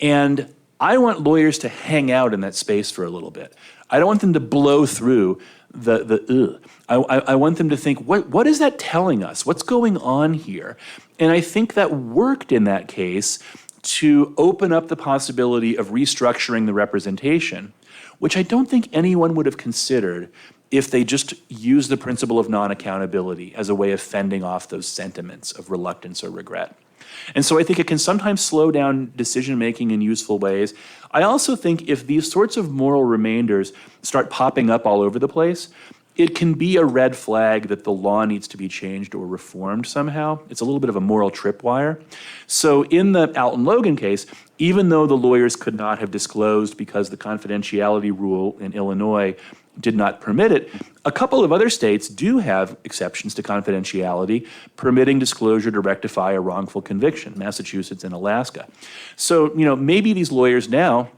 And I want lawyers to hang out in that space for a little bit. I don't want them to blow through the I want them to think, what is that telling us? What's going on here? And I think that worked in that case to open up the possibility of restructuring the representation, which I don't think anyone would have considered if they just used the principle of non-accountability as a way of fending off those sentiments of reluctance or regret. And so I think it can sometimes slow down decision-making in useful ways. I also think if these sorts of moral remainders start popping up all over the place, it can be a red flag that the law needs to be changed or reformed somehow. It's a little bit of a moral tripwire. So in the Alton Logan case, even though the lawyers could not have disclosed because the confidentiality rule in Illinois did not permit it, a couple of other states do have exceptions to confidentiality, permitting disclosure to rectify a wrongful conviction, Massachusetts and Alaska. So, maybe these lawyers now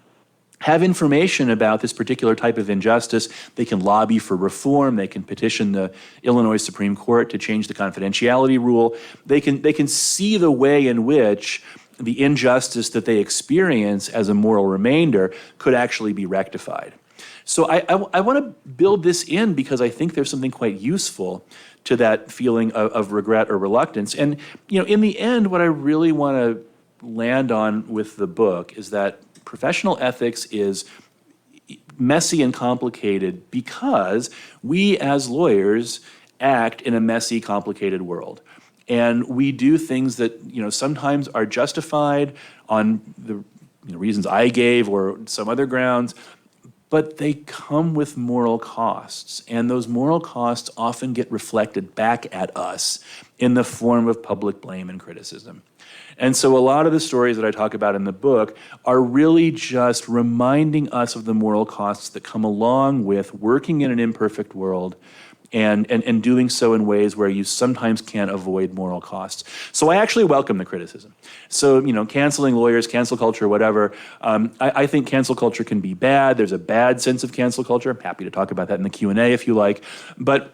have information about this particular type of injustice. They can lobby for reform. They can petition the Illinois Supreme Court to change the confidentiality rule. They can see the way in which the injustice that they experience as a moral remainder could actually be rectified. So I want to build this in because I think there's something quite useful to that feeling of regret or reluctance. And in the end, what I really want to land on with the book is that professional ethics is messy and complicated because we as lawyers act in a messy, complicated world. And we do things that sometimes are justified on the reasons I gave or some other grounds, but they come with moral costs. And those moral costs often get reflected back at us in the form of public blame and criticism. And so a lot of the stories that I talk about in the book are really just reminding us of the moral costs that come along with working in an imperfect world and doing so in ways where you sometimes can't avoid moral costs. So I actually welcome the criticism. So, canceling lawyers, cancel culture, whatever, I think cancel culture can be bad. There's a bad sense of cancel culture. I'm happy to talk about that in the Q&A if you like. But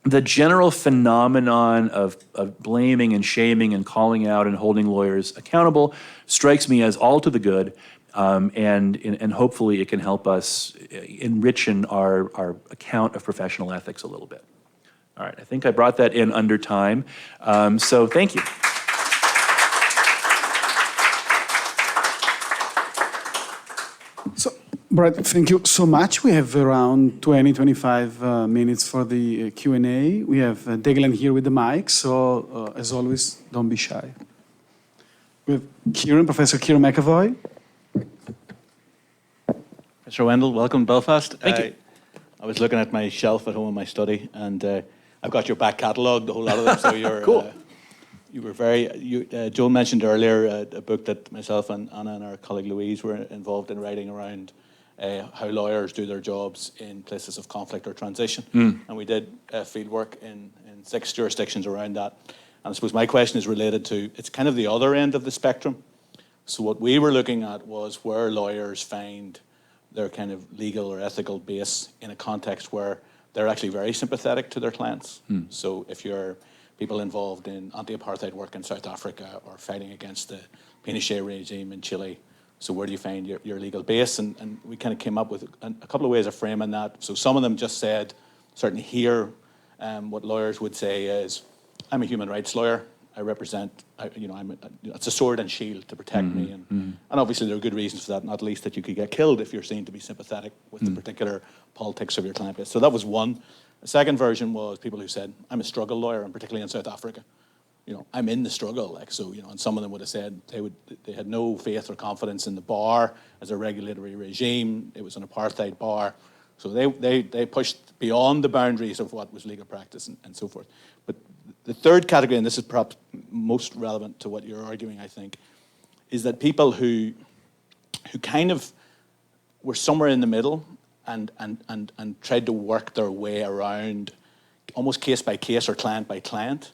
the general phenomenon of blaming and shaming and calling out and holding lawyers accountable strikes me as all to the good. And hopefully it can help us enrichen our account of professional ethics a little bit. All right, I think I brought that in under time. So thank you. So, Brad, thank you so much. We have around 20-25 minutes for the Q&A. We have Deglan here with the mic, so as always, don't be shy. We have Professor Kieran McAvoy. Mr. Wendel, welcome to Belfast. Thank you. I was looking at my shelf at home in my study, and I've got your back catalogue, the whole lot of them. So you're cool. You were Joe mentioned earlier a book that myself and Anna and our colleague Louise were involved in writing around how lawyers do their jobs in places of conflict or transition. And we did field work in 6 jurisdictions around that. And I suppose my question is related to, it's kind of the other end of the spectrum. So what we were looking at was where lawyers find their kind of legal or ethical base in a context where they're actually very sympathetic to their clients. So if you're people involved in anti-apartheid work in South Africa or fighting against the Pinochet regime in Chile, so where do you find your legal base? And we kind of came up with a couple of ways of framing that. So some of them just said, certainly here, what lawyers would say is, I'm a human rights lawyer. I represent, it's a sword and shield to protect me. And obviously there are good reasons for that, not least that you could get killed if you're seen to be sympathetic with the particular politics of your client base. So that was one. The second version was people who said, I'm a struggle lawyer, and particularly in South Africa. I'm in the struggle, like, so, and some of them would have said they had no faith or confidence in the bar as a regulatory regime. It was an apartheid bar. So they pushed beyond the boundaries of what was legal practice and so forth. But the third category, and this is perhaps most relevant to what you're arguing, I think, is that people who kind of were somewhere in the middle and tried to work their way around almost case by case or client by client.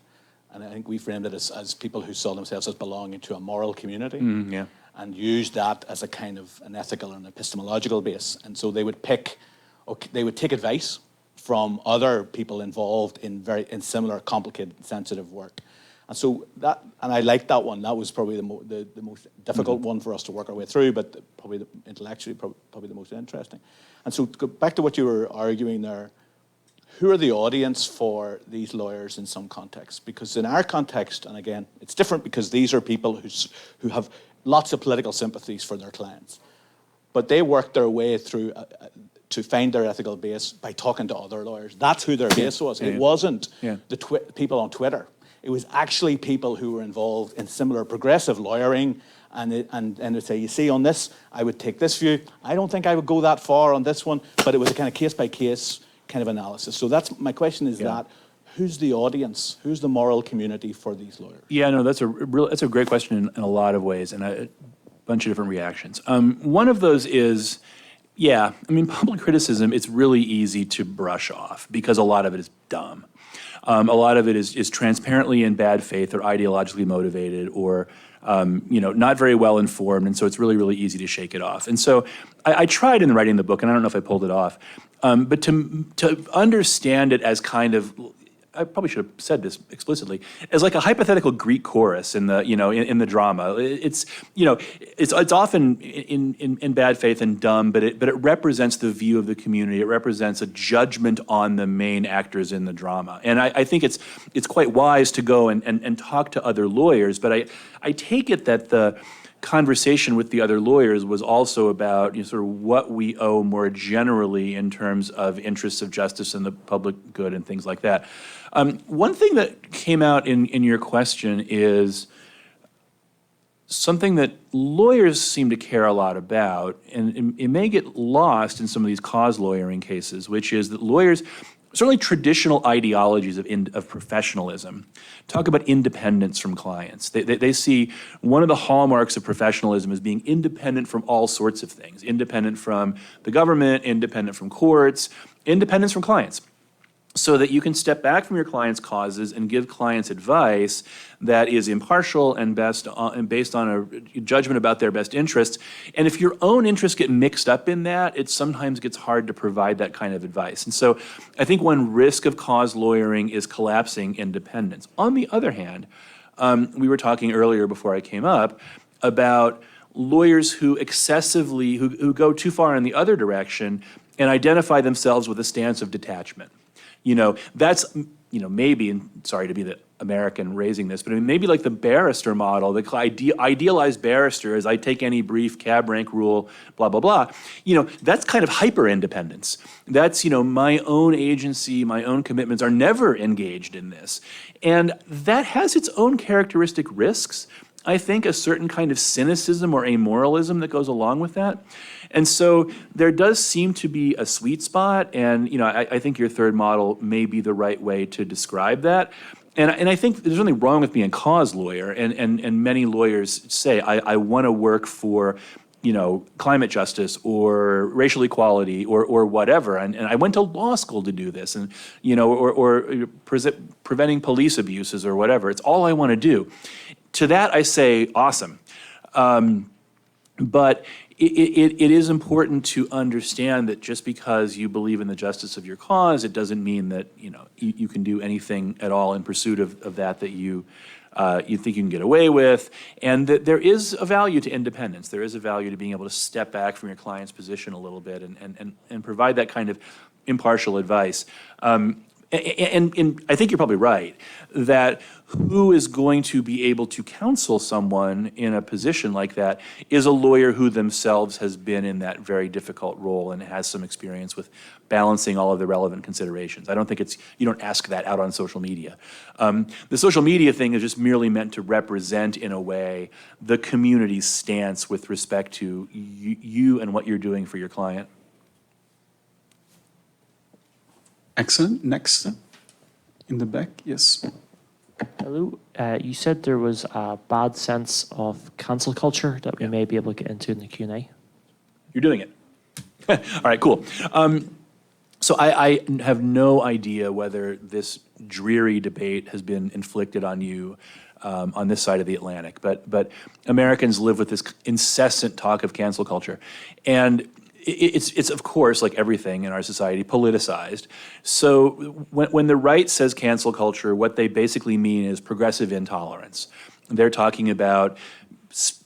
And I think we framed it as people who saw themselves as belonging to a moral community, and used that as a kind of an ethical and epistemological base. And so they would they would take advice from other people involved in similar, complicated, sensitive work. And so and I liked that one. That was probably the most difficult one for us to work our way through, but probably intellectually probably the most interesting. And so to go back to what you were arguing there, who are the audience for these lawyers in some contexts? Because in our context, and again, it's different because these are people who have lots of political sympathies for their clients. But they work their way through to find their ethical base by talking to other lawyers. That's who their base was. It wasn't the people on Twitter. It was actually people who were involved in similar progressive lawyering, and they'd say, you see, on this, I would take this view. I don't think I would go that far on this one, but it was a kind of case-by-case kind of analysis. So that's my question is that who's the audience? Who's the moral community for these lawyers? Yeah, no, that's a great question in a lot of ways, and a bunch of different reactions. One of those is, public criticism, it's really easy to brush off because a lot of it is dumb. A lot of it is transparently in bad faith or ideologically motivated or not very well informed, and so it's really, really easy to shake it off. And so I tried in writing the book, and I don't know if I pulled it off, but to understand it as kind of, I probably should have said this explicitly, as like a hypothetical Greek chorus in the in the drama. It's often in bad faith and dumb, but it represents the view of the community. It represents a judgment on the main actors in the drama, and I think it's quite wise to go and talk to other lawyers. But I take it that the conversation with the other lawyers was also about sort of what we owe more generally in terms of interests of justice and the public good and things like that. One thing that came out in your question is something that lawyers seem to care a lot about, and it may get lost in some of these cause lawyering cases, which is that lawyers, certainly traditional ideologies of professionalism, talk about independence from clients. They see one of the hallmarks of professionalism as being independent from all sorts of things, independent from the government, independent from courts, independence from clients, so that you can step back from your clients' causes and give clients advice that is impartial and based on a judgment about their best interests. And if your own interests get mixed up in that, it sometimes gets hard to provide that kind of advice. And so I think one risk of cause lawyering is collapsing independence. On the other hand, we were talking earlier before I came up about lawyers who who go too far in the other direction and identify themselves with a stance of detachment. That's, maybe, and sorry to be the American raising this, but maybe like the barrister model, the idealized barrister is I take any brief, cab rank rule, blah, blah, blah. That's kind of hyper independence. That's, my own agency, my own commitments are never engaged in this. And that has its own characteristic risks. I think a certain kind of cynicism or amoralism that goes along with that. And so there does seem to be a sweet spot, and I think your third model may be the right way to describe that. And I think there's nothing wrong with being a cause lawyer, and many lawyers say, I want to work for climate justice or racial equality or whatever, and I went to law school to do this, and or preventing police abuses or whatever. It's all I want to do. To that I say, awesome. But it is important to understand that just because you believe in the justice of your cause, it doesn't mean that you can do anything at all in pursuit of that you think you can get away with, and that there is a value to independence. There is a value to being able to step back from your client's position a little bit and provide that kind of impartial advice. And I think you're probably right, that who is going to be able to counsel someone in a position like that is a lawyer who themselves has been in that very difficult role and has some experience with balancing all of the relevant considerations. I don't think you don't ask that out on social media. The social media thing is just merely meant to represent, in a way, the community's stance with respect to you and what you're doing for your client. Excellent. Next, in the back, yes. Hello. You said there was a bad sense of cancel culture that we may be able to get into in the Q&A. You're doing it. All right, cool. So I have no idea whether this dreary debate has been inflicted on you on this side of the Atlantic, but Americans live with this incessant talk of cancel culture. And it's of course, like everything in our society, politicized. So when the right says cancel culture, what they basically mean is progressive intolerance. They're talking about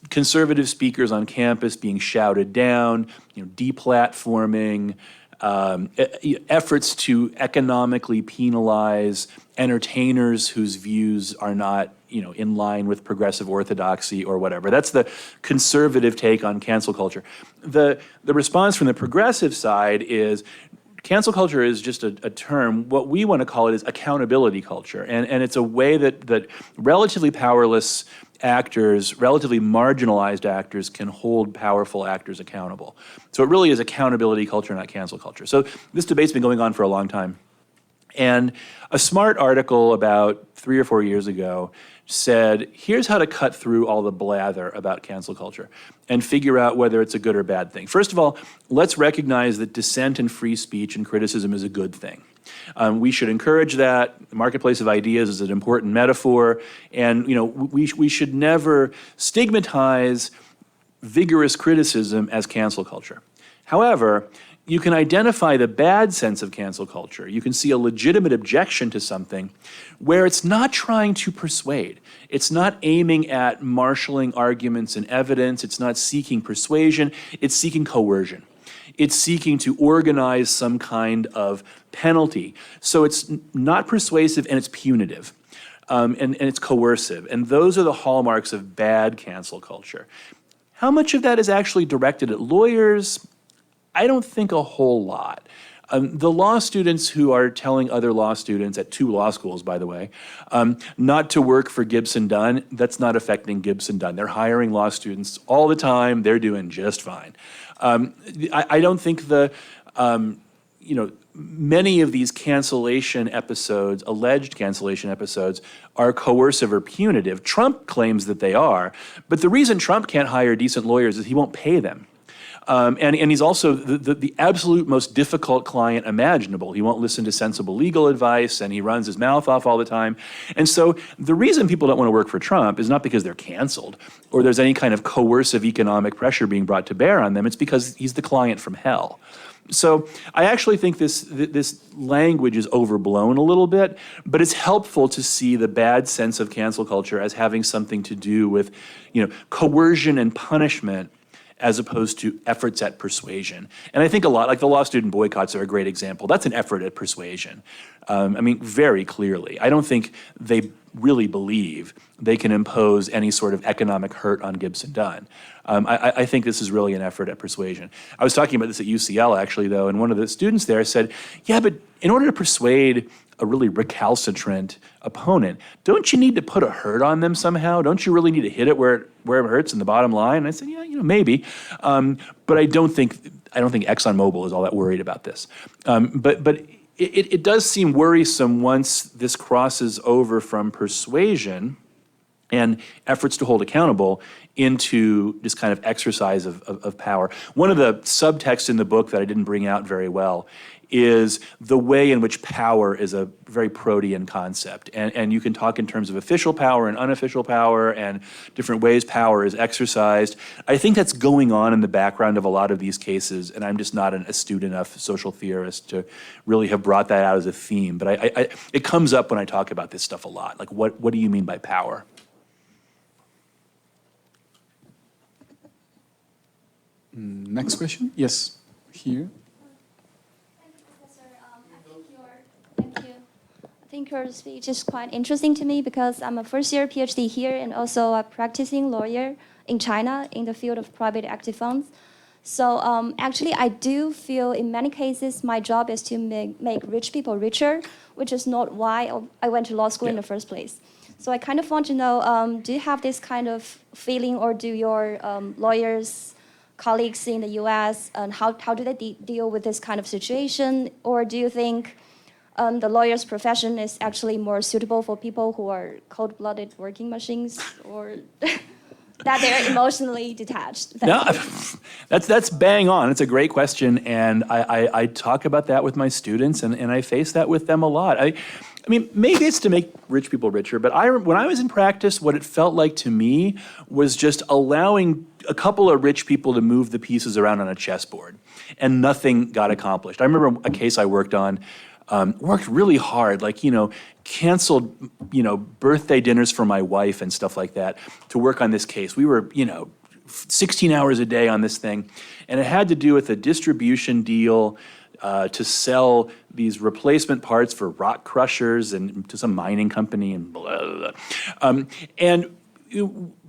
conservative speakers on campus being shouted down, deplatforming, efforts to economically penalize entertainers whose views are not in line with progressive orthodoxy or whatever. That's the conservative take on cancel culture. The response from the progressive side is cancel culture is just a term. What we want to call it is accountability culture. And it's a way that relatively powerless actors, relatively marginalized actors, can hold powerful actors accountable. So it really is accountability culture, not cancel culture. So this debate's been going on for a long time. And a smart article about 3 or 4 years ago said, here's how to cut through all the blather about cancel culture and figure out whether it's a good or bad thing. First of all, let's recognize that dissent and free speech and criticism is a good thing. We should encourage that. The marketplace of ideas is an important metaphor. And we should never stigmatize vigorous criticism as cancel culture. However, you can identify the bad sense of cancel culture. You can see a legitimate objection to something where it's not trying to persuade. It's not aiming at marshaling arguments and evidence. It's not seeking persuasion. It's seeking coercion. It's seeking to organize some kind of penalty. So it's not persuasive and it's punitive. And it's coercive. And those are the hallmarks of bad cancel culture. How much of that is actually directed at lawyers? I don't think a whole lot. The law students who are telling other law students, at 2 law schools, by the way, not to work for Gibson Dunn, that's not affecting Gibson Dunn. They're hiring law students all the time. They're doing just fine. I don't think many of these cancellation episodes, alleged cancellation episodes, are coercive or punitive. Trump claims that they are, but the reason Trump can't hire decent lawyers is he won't pay them. And he's also the absolute most difficult client imaginable. He won't listen to sensible legal advice, and he runs his mouth off all the time. And so the reason people don't want to work for Trump is not because they're canceled or there's any kind of coercive economic pressure being brought to bear on them. It's because he's the client from hell. So I actually think this language is overblown a little bit, but it's helpful to see the bad sense of cancel culture as having something to do with, coercion and punishment as opposed to efforts at persuasion. And I think a lot, like the law student boycotts are a great example. That's an effort at persuasion. Very clearly. I don't think they really believe they can impose any sort of economic hurt on Gibson Dunn. I think this is really an effort at persuasion. I was talking about this at UCL, actually, though, and one of the students there said, yeah, but in order to persuade a really recalcitrant opponent, don't you need to put a hurt on them somehow? Don't you really need to hit it where it hurts in the bottom line? And I said, yeah, maybe. But I don't think ExxonMobil is all that worried about this. But it does seem worrisome once this crosses over from persuasion and efforts to hold accountable into this kind of exercise of power. One of the subtexts in the book that I didn't bring out very well is the way in which power is a very protean concept. And you can talk in terms of official power and unofficial power and different ways power is exercised. I think that's going on in the background of a lot of these cases, and I'm just not an astute enough social theorist to really have brought that out as a theme. But it comes up when I talk about this stuff a lot. Like, what do you mean by power? Next question? Yes, here. think her speech is quite interesting to me because I'm a first-year PhD here and also a practicing lawyer in China in the field of private active funds. So actually, I do feel in many cases my job is to make rich people richer, which is not why I went to law school in the first place. So I kind of want to know, do you have this kind of feeling, or do your lawyers, colleagues in the US, and how do they deal with this kind of situation? Or do you think the lawyer's profession is actually more suitable for people who are cold-blooded working machines, or that they're emotionally detached? No, that's bang on. It's a great question, and I talk about that with my students, and I face that with them a lot. I mean, maybe it's to make rich people richer, but when I was in practice, what it felt like to me was just allowing a couple of rich people to move the pieces around on a chessboard, and nothing got accomplished. I remember a case I worked on, worked really hard, like, canceled, birthday dinners for my wife and stuff like that to work on this case. We were, 16 hours a day on this thing, and it had to do with a distribution deal to sell these replacement parts for rock crushers and to some mining company and blah, blah, blah. And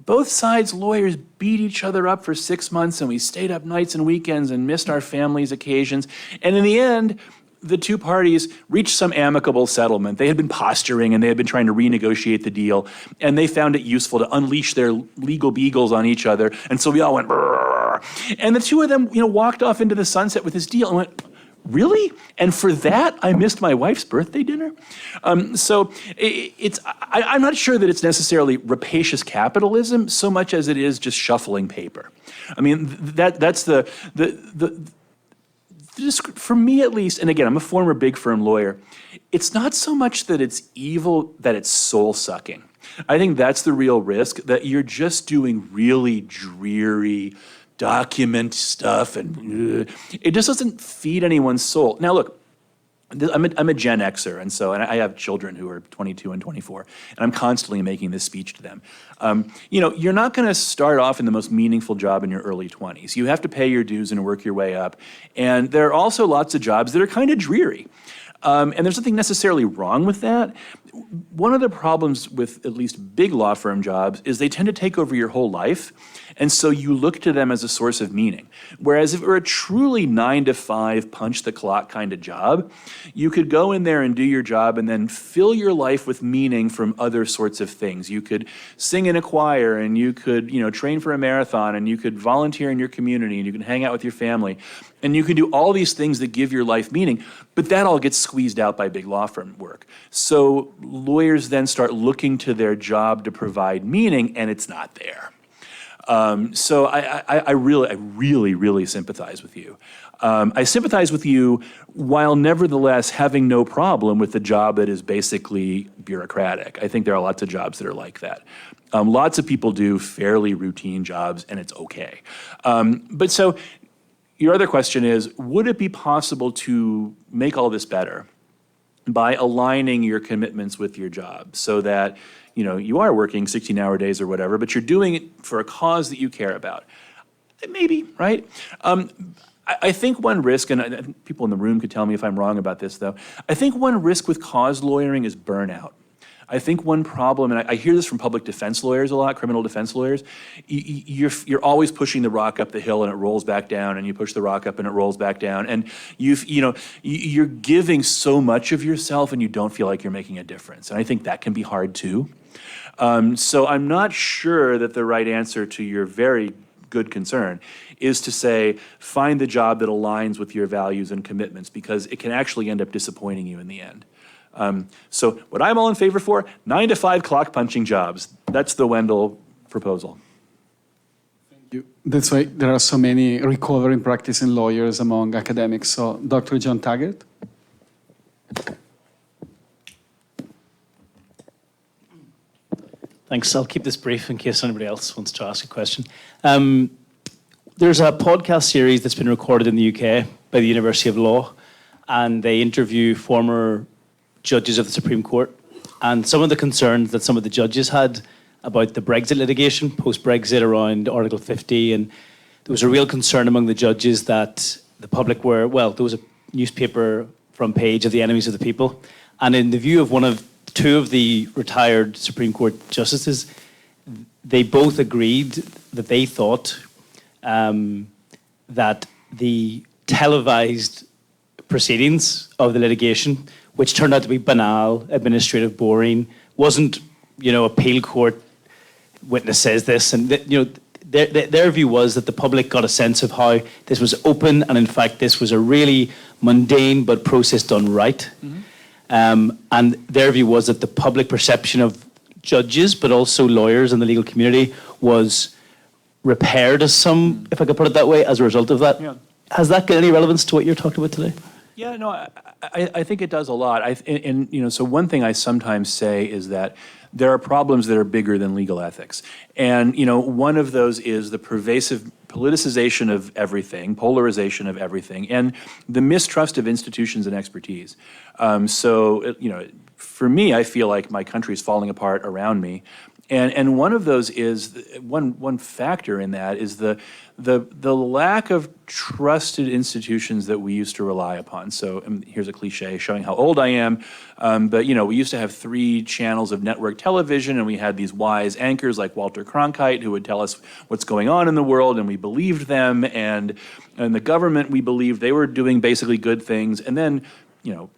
both sides' lawyers beat each other up for 6 months, and we stayed up nights and weekends and missed our families' occasions. And in the end, the two parties reached some amicable settlement. They had been posturing, and they had been trying to renegotiate the deal, and they found it useful to unleash their legal beagles on each other. And so we all went, brrr. And the two of them, walked off into the sunset with this deal and went, really? And for that, I missed my wife's birthday dinner? So I'm not sure that it's necessarily rapacious capitalism so much as it is just shuffling paper. I mean, that's for me at least, and again, I'm a former big firm lawyer, it's not so much that it's evil, that it's soul-sucking. I think that's the real risk, that you're just doing really dreary document stuff, and it just doesn't feed anyone's soul. Now look, I'm a Gen Xer, and I have children who are 22 and 24, and I'm constantly making this speech to them. You're not going to start off in the most meaningful job in your early 20s. You have to pay your dues and work your way up, and there are also lots of jobs that are kind of dreary. And there's nothing necessarily wrong with that. One of the problems with at least big law firm jobs is they tend to take over your whole life, and so you look to them as a source of meaning. Whereas if it were a truly 9-to-5 punch the clock kind of job, you could go in there and do your job and then fill your life with meaning from other sorts of things. You could sing in a choir, and you could train for a marathon, and you could volunteer in your community, and you can hang out with your family, and you can do all these things that give your life meaning, but that all gets squeezed out by big law firm work. So lawyers then start looking to their job to provide meaning, and it's not there. So I really sympathize with you. I sympathize with you while nevertheless having no problem with the job that is basically bureaucratic. I think there are lots of jobs that are like that. Lots of people do fairly routine jobs, and it's okay. But so your other question is, would it be possible to make all this better by aligning your commitments with your job so that you are working 16-hour days or whatever, but you're doing it for a cause that you care about? Maybe, right? I think one risk, and people in the room could tell me if I'm wrong about this, though, I think one risk with cause lawyering is burnout. I think one problem, and I hear this from public defense lawyers a lot, criminal defense lawyers, you're always pushing the rock up the hill and it rolls back down, and you push the rock up and it rolls back down, and you're giving so much of yourself and you don't feel like you're making a difference. And I think that can be hard too. So I'm not sure that the right answer to your very good concern is to say, find the job that aligns with your values and commitments, because it can actually end up disappointing you in the end. So what I'm all in favor for, 9-to-5 clock punching jobs. That's the Wendel proposal. Thank you. That's why there are so many recovering practicing lawyers among academics. So Dr. John Taggart. Thanks. I'll keep this brief in case anybody else wants to ask a question. There's a podcast series that's been recorded in the UK by the University of Law, and they interview former judges of the Supreme Court, and some of the concerns that some of the judges had about the Brexit litigation, post-Brexit, around Article 50, and there was a real concern among the judges that the public were, well, there was a newspaper front page of the enemies of the people, And in the view of two of the retired Supreme Court justices, they both agreed that they thought that the televised proceedings of the litigation, which turned out to be banal, administrative, boring, wasn't, appeal court witness says this, and their view was that the public got a sense of how this was open, and in fact this was a really mundane but process done right. And their view was that the public perception of judges, but also lawyers in the legal community, was repaired as some, if I could put it that way, as a result of that. Yeah. Has that got any relevance to what you're talking about today? Yeah, no, I think it does a lot. So one thing I sometimes say is that there are problems that are bigger than legal ethics. And, one of those is the pervasive politicization of everything, polarization of everything, and the mistrust of institutions and expertise. For me, I feel like my country is falling apart around me. And one of those is, one factor in that is the lack of trusted institutions that we used to rely upon. So here's a cliche showing how old I am, but we used to have 3 channels of network television, and we had these wise anchors like Walter Cronkite who would tell us what's going on in the world, and we believed them, and the government, we believed they were doing basically good things. And then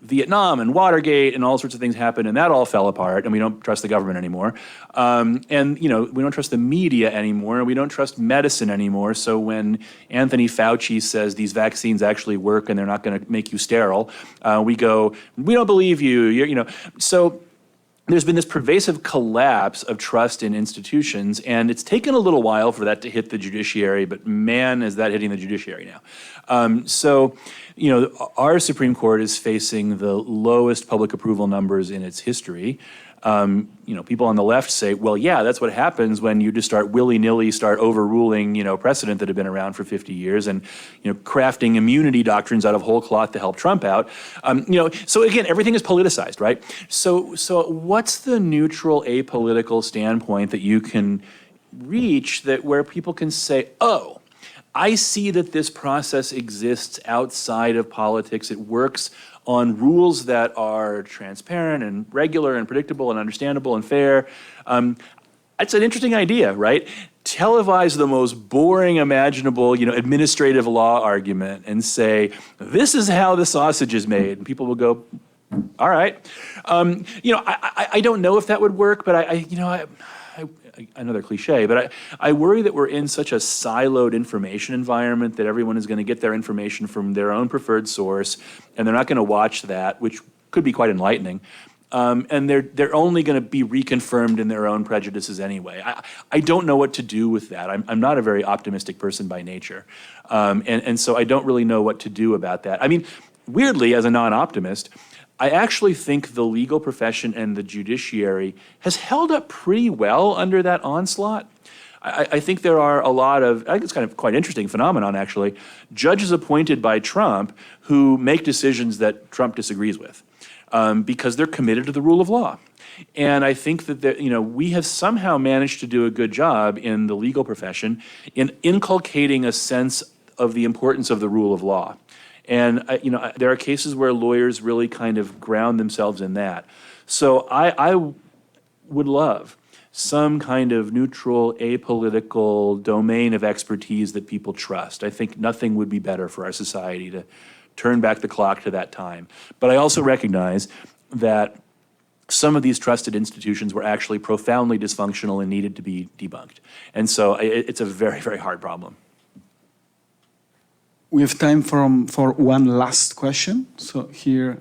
Vietnam and Watergate and all sorts of things happened, and that all fell apart, and we don't trust the government anymore. We don't trust the media anymore, and we don't trust medicine anymore. So when Anthony Fauci says these vaccines actually work and they're not going to make you sterile, we go, we don't believe you. So there's been this pervasive collapse of trust in institutions, and it's taken a little while for that to hit the judiciary, but man, is that hitting the judiciary now. Our Supreme Court is facing the lowest public approval numbers in its history. People on the left say, well, yeah, that's what happens when you just start willy-nilly overruling, precedent that had been around for 50 years and, crafting immunity doctrines out of whole cloth to help Trump out. So again, everything is politicized, right? So what's the neutral, apolitical standpoint that you can reach where people can say, oh, I see that this process exists outside of politics. It works on rules that are transparent and regular and predictable and understandable and fair. It's an interesting idea, right? Televise the most boring imaginable, administrative law argument and say, this is how the sausage is made. And people will go, all right. I don't know if that would work, but another cliche, but I worry that we're in such a siloed information environment that everyone is going to get their information from their own preferred source, and they're not going to watch that, which could be quite enlightening. And they're only going to be reconfirmed in their own prejudices anyway. I don't know what to do with that. I'm not a very optimistic person by nature, and so I don't really know what to do about that. I mean, weirdly, as a non-optimist, I actually think the legal profession and the judiciary has held up pretty well under that onslaught. I think there are a lot of, I think it's kind of quite interesting phenomenon actually, judges appointed by Trump who make decisions that Trump disagrees with because they're committed to the rule of law. And I think that we have somehow managed to do a good job in the legal profession in inculcating a sense of the importance of the rule of law. And there are cases where lawyers really kind of ground themselves in that. So I would love some kind of neutral, apolitical domain of expertise that people trust. I think nothing would be better for our society to turn back the clock to that time. But I also recognize that some of these trusted institutions were actually profoundly dysfunctional and needed to be debunked. And so it's a very, very hard problem. We have time for one last question. So here,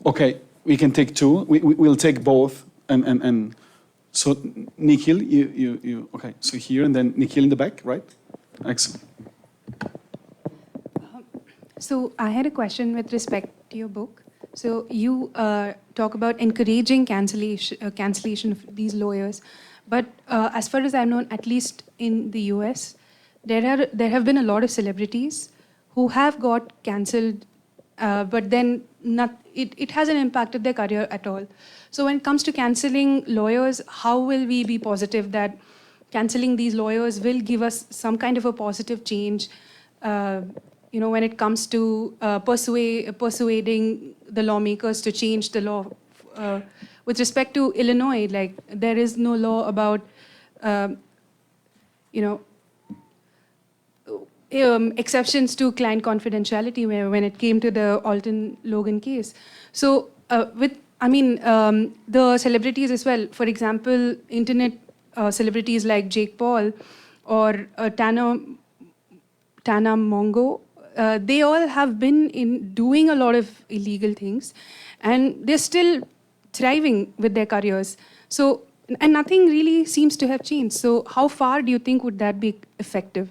okay, we can take 2. We'll take both. And so Nikhil, you okay? So here and then Nikhil in the back, right? Excellent. So I had a question with respect to your book. So you talk about encouraging cancellation of these lawyers, but as far as I've known, at least in the US, there have been a lot of celebrities who have got cancelled, but then it hasn't impacted their career at all. So when it comes to cancelling lawyers, how will we be positive that cancelling these lawyers will give us some kind of a positive change when it comes to persuading the lawmakers to change the law. With respect to Illinois, like there is no law about, exceptions to client confidentiality when it came to the Alton Logan case. So the celebrities as well. For example, internet celebrities like Jake Paul or Tana Mongo, they all have been doing a lot of illegal things, and they're still thriving with their careers. So, and nothing really seems to have changed. So how far do you think would that be effective?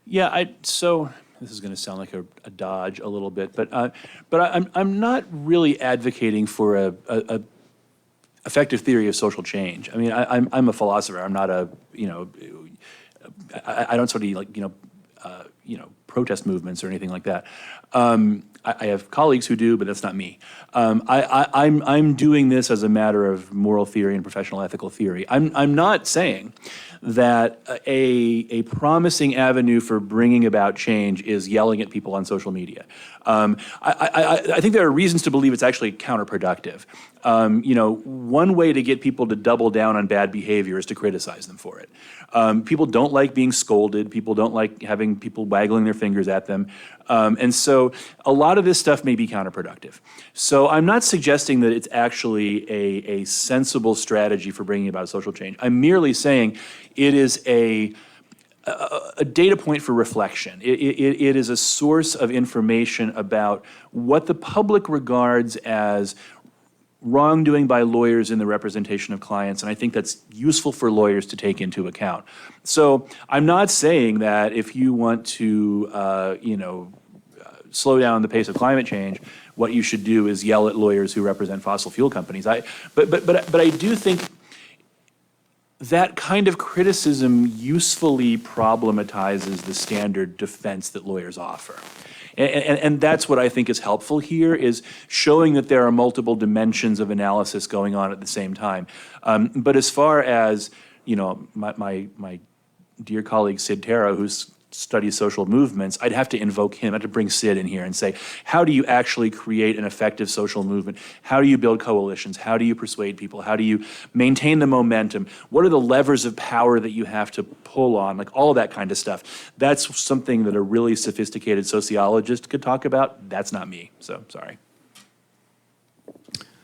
Yeah, so this is going to sound like a dodge a little bit, but I'm not really advocating for a effective theory of social change. I mean, I'm a philosopher. I'm not I don't sort of protest movements or anything like that. I have colleagues who do, but that's not me. I'm doing this as a matter of moral theory and professional ethical theory. I'm not saying that a promising avenue for bringing about change is yelling at people on social media. I think there are reasons to believe it's actually counterproductive. One way to get people to double down on bad behavior is to criticize them for it. People don't like being scolded. People don't like having people waggling their fingers at them. And so a lot of this stuff may be counterproductive. So I'm not suggesting that it's actually a sensible strategy for bringing about social change. I'm merely saying it is a data point for reflection. It is a source of information about what the public regards as wrongdoing by lawyers in the representation of clients, and I think that's useful for lawyers to take into account. So I'm not saying that if you want to, slow down the pace of climate change, what you should do is yell at lawyers who represent fossil fuel companies. But I do think that kind of criticism usefully problematizes the standard defense that lawyers offer. And that's what I think is helpful here, is showing that there are multiple dimensions of analysis going on at the same time. But as far as, my dear colleague Sid Terra, who studies social movements, I'd have to invoke him. I'd have to bring Sid in here and say, how do you actually create an effective social movement? How do you build coalitions? How do you persuade people? How do you maintain the momentum? What are the levers of power that you have to pull on? Like all of that kind of stuff. That's something that a really sophisticated sociologist could talk about. That's not me, so sorry.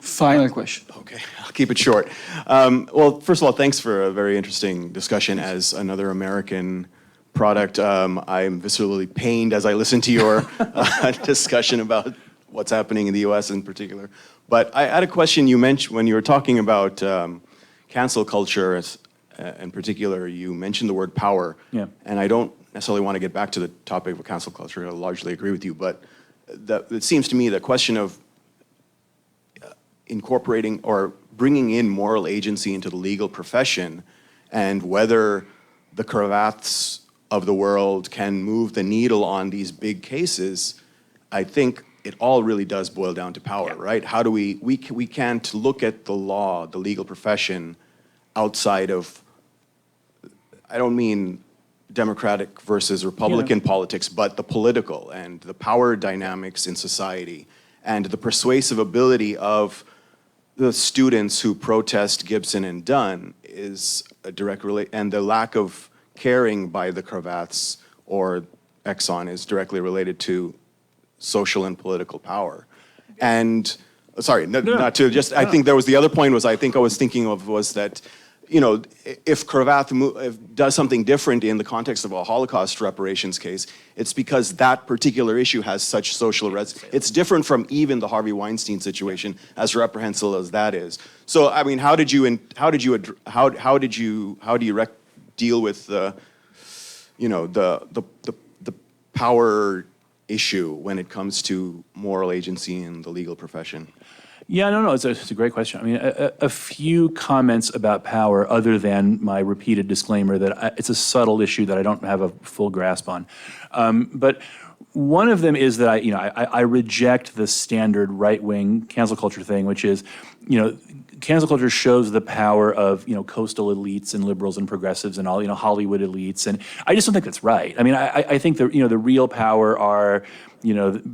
Final question. Okay, I'll keep it short. Well, first of all, thanks for a very interesting discussion. As another American product, I'm viscerally pained as I listen to your discussion about what's happening in the US in particular. But I had a question. You mentioned, when you were talking about cancel culture in particular, you mentioned the word power. Yeah. And I don't necessarily want to get back to the topic of cancel culture. I largely agree with you. But it seems to me the question of incorporating or bringing in moral agency into the legal profession, and whether the Cravats of the world can move the needle on these big cases, I think it all really does boil down to power, right? How do we can't look at the law, the legal profession, outside of, I don't mean Democratic versus Republican politics, but the political and the power dynamics in society, and the persuasive ability of the students who protest Gibson and Dunn is a direct and the lack of caring by the Cravats or Exxon is directly related to social and political power. And sorry, not to just, I think there was the other point was, I think I was thinking of was that, if Cravath does something different in the context of a Holocaust reparations case, it's because that particular issue has such social it's different from even the Harvey Weinstein situation, as reprehensible as that is. So, I mean, how do you deal with the power issue when it comes to moral agency in the legal profession? Yeah, no, it's a great question. I mean, a few comments about power, other than my repeated disclaimer that it's a subtle issue that I don't have a full grasp on. But One of them is that I reject the standard right-wing cancel culture thing, which is, cancel culture shows the power of, coastal elites and liberals and progressives and all, Hollywood elites. And I just don't think that's right. I mean, I think the real power are,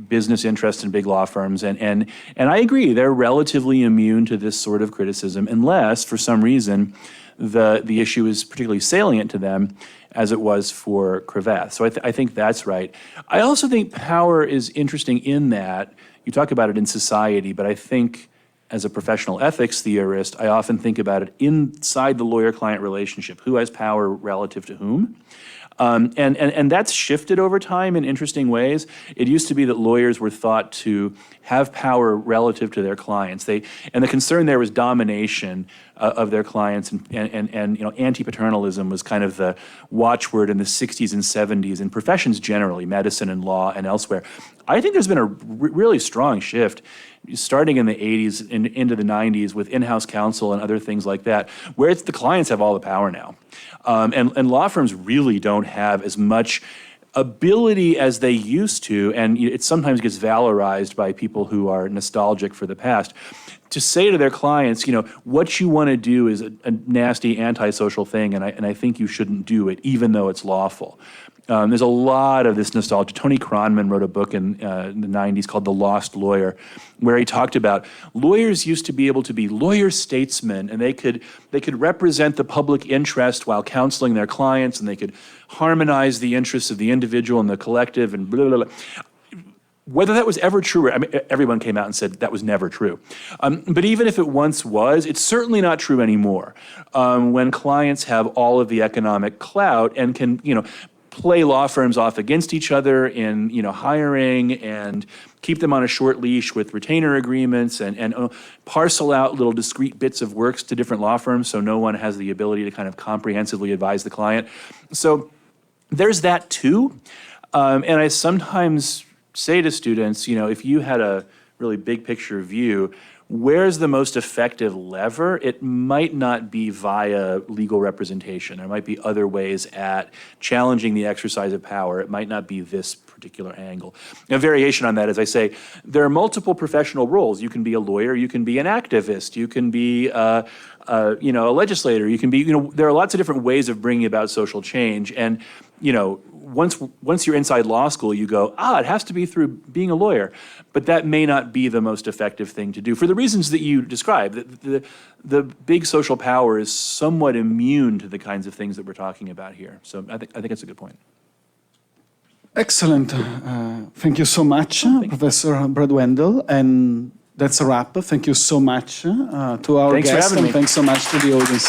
business interests and big law firms. And I agree, they're relatively immune to this sort of criticism unless, for some reason, the issue is particularly salient to them, as it was for Cravath. So I think that's right. I also think power is interesting in that you talk about it in society, but I think as a professional ethics theorist, I often think about it inside the lawyer-client relationship. Who has power relative to whom? And that's shifted over time in interesting ways. It used to be that lawyers were thought to have power relative to their clients. And the concern there was domination of their clients, and anti-paternalism was kind of the watchword in the 60s and 70s in professions generally, medicine and law and elsewhere. I think there's been a really strong shift starting in the 80s and into the 90s with in-house counsel and other things like that, where the clients have all the power now. And law firms really don't have as much ability as they used to, and it sometimes gets valorized by people who are nostalgic for the past, to say to their clients, what you want to do is a nasty antisocial thing, and I think you shouldn't do it, even though it's lawful. There's a lot of this nostalgia. Tony Kronman wrote a book in the 90s called The Lost Lawyer, where he talked about lawyers used to be able to be lawyer statesmen, and they could represent the public interest while counseling their clients, and they could harmonize the interests of the individual and the collective, and blah, blah, blah. Whether that was ever true, I mean, everyone came out and said that was never true. But even if it once was, it's certainly not true anymore. When clients have all of the economic clout and can, play law firms off against each other in, hiring and keep them on a short leash with retainer agreements and parcel out little discrete bits of works to different law firms so no one has the ability to kind of comprehensively advise the client. So there's that too. And I sometimes say to students, if you had a really big picture view, where's the most effective lever? It might not be via legal representation. There might be other ways at challenging the exercise of power. It might not be this particular angle. A variation on that is I say, there are multiple professional roles. You can be a lawyer, you can be an activist, you can be a legislator, you can be, there are lots of different ways of bringing about social change. And, once you're inside law school, you go, it has to be through being a lawyer. But that may not be the most effective thing to do for the reasons that you described. The big social power is somewhat immune to the kinds of things that we're talking about here. So I think it's a good point. Excellent. Thank you so much, Professor Brad Wendel. And that's a wrap. Thank you so much to our guests, and thanks so much to the audience.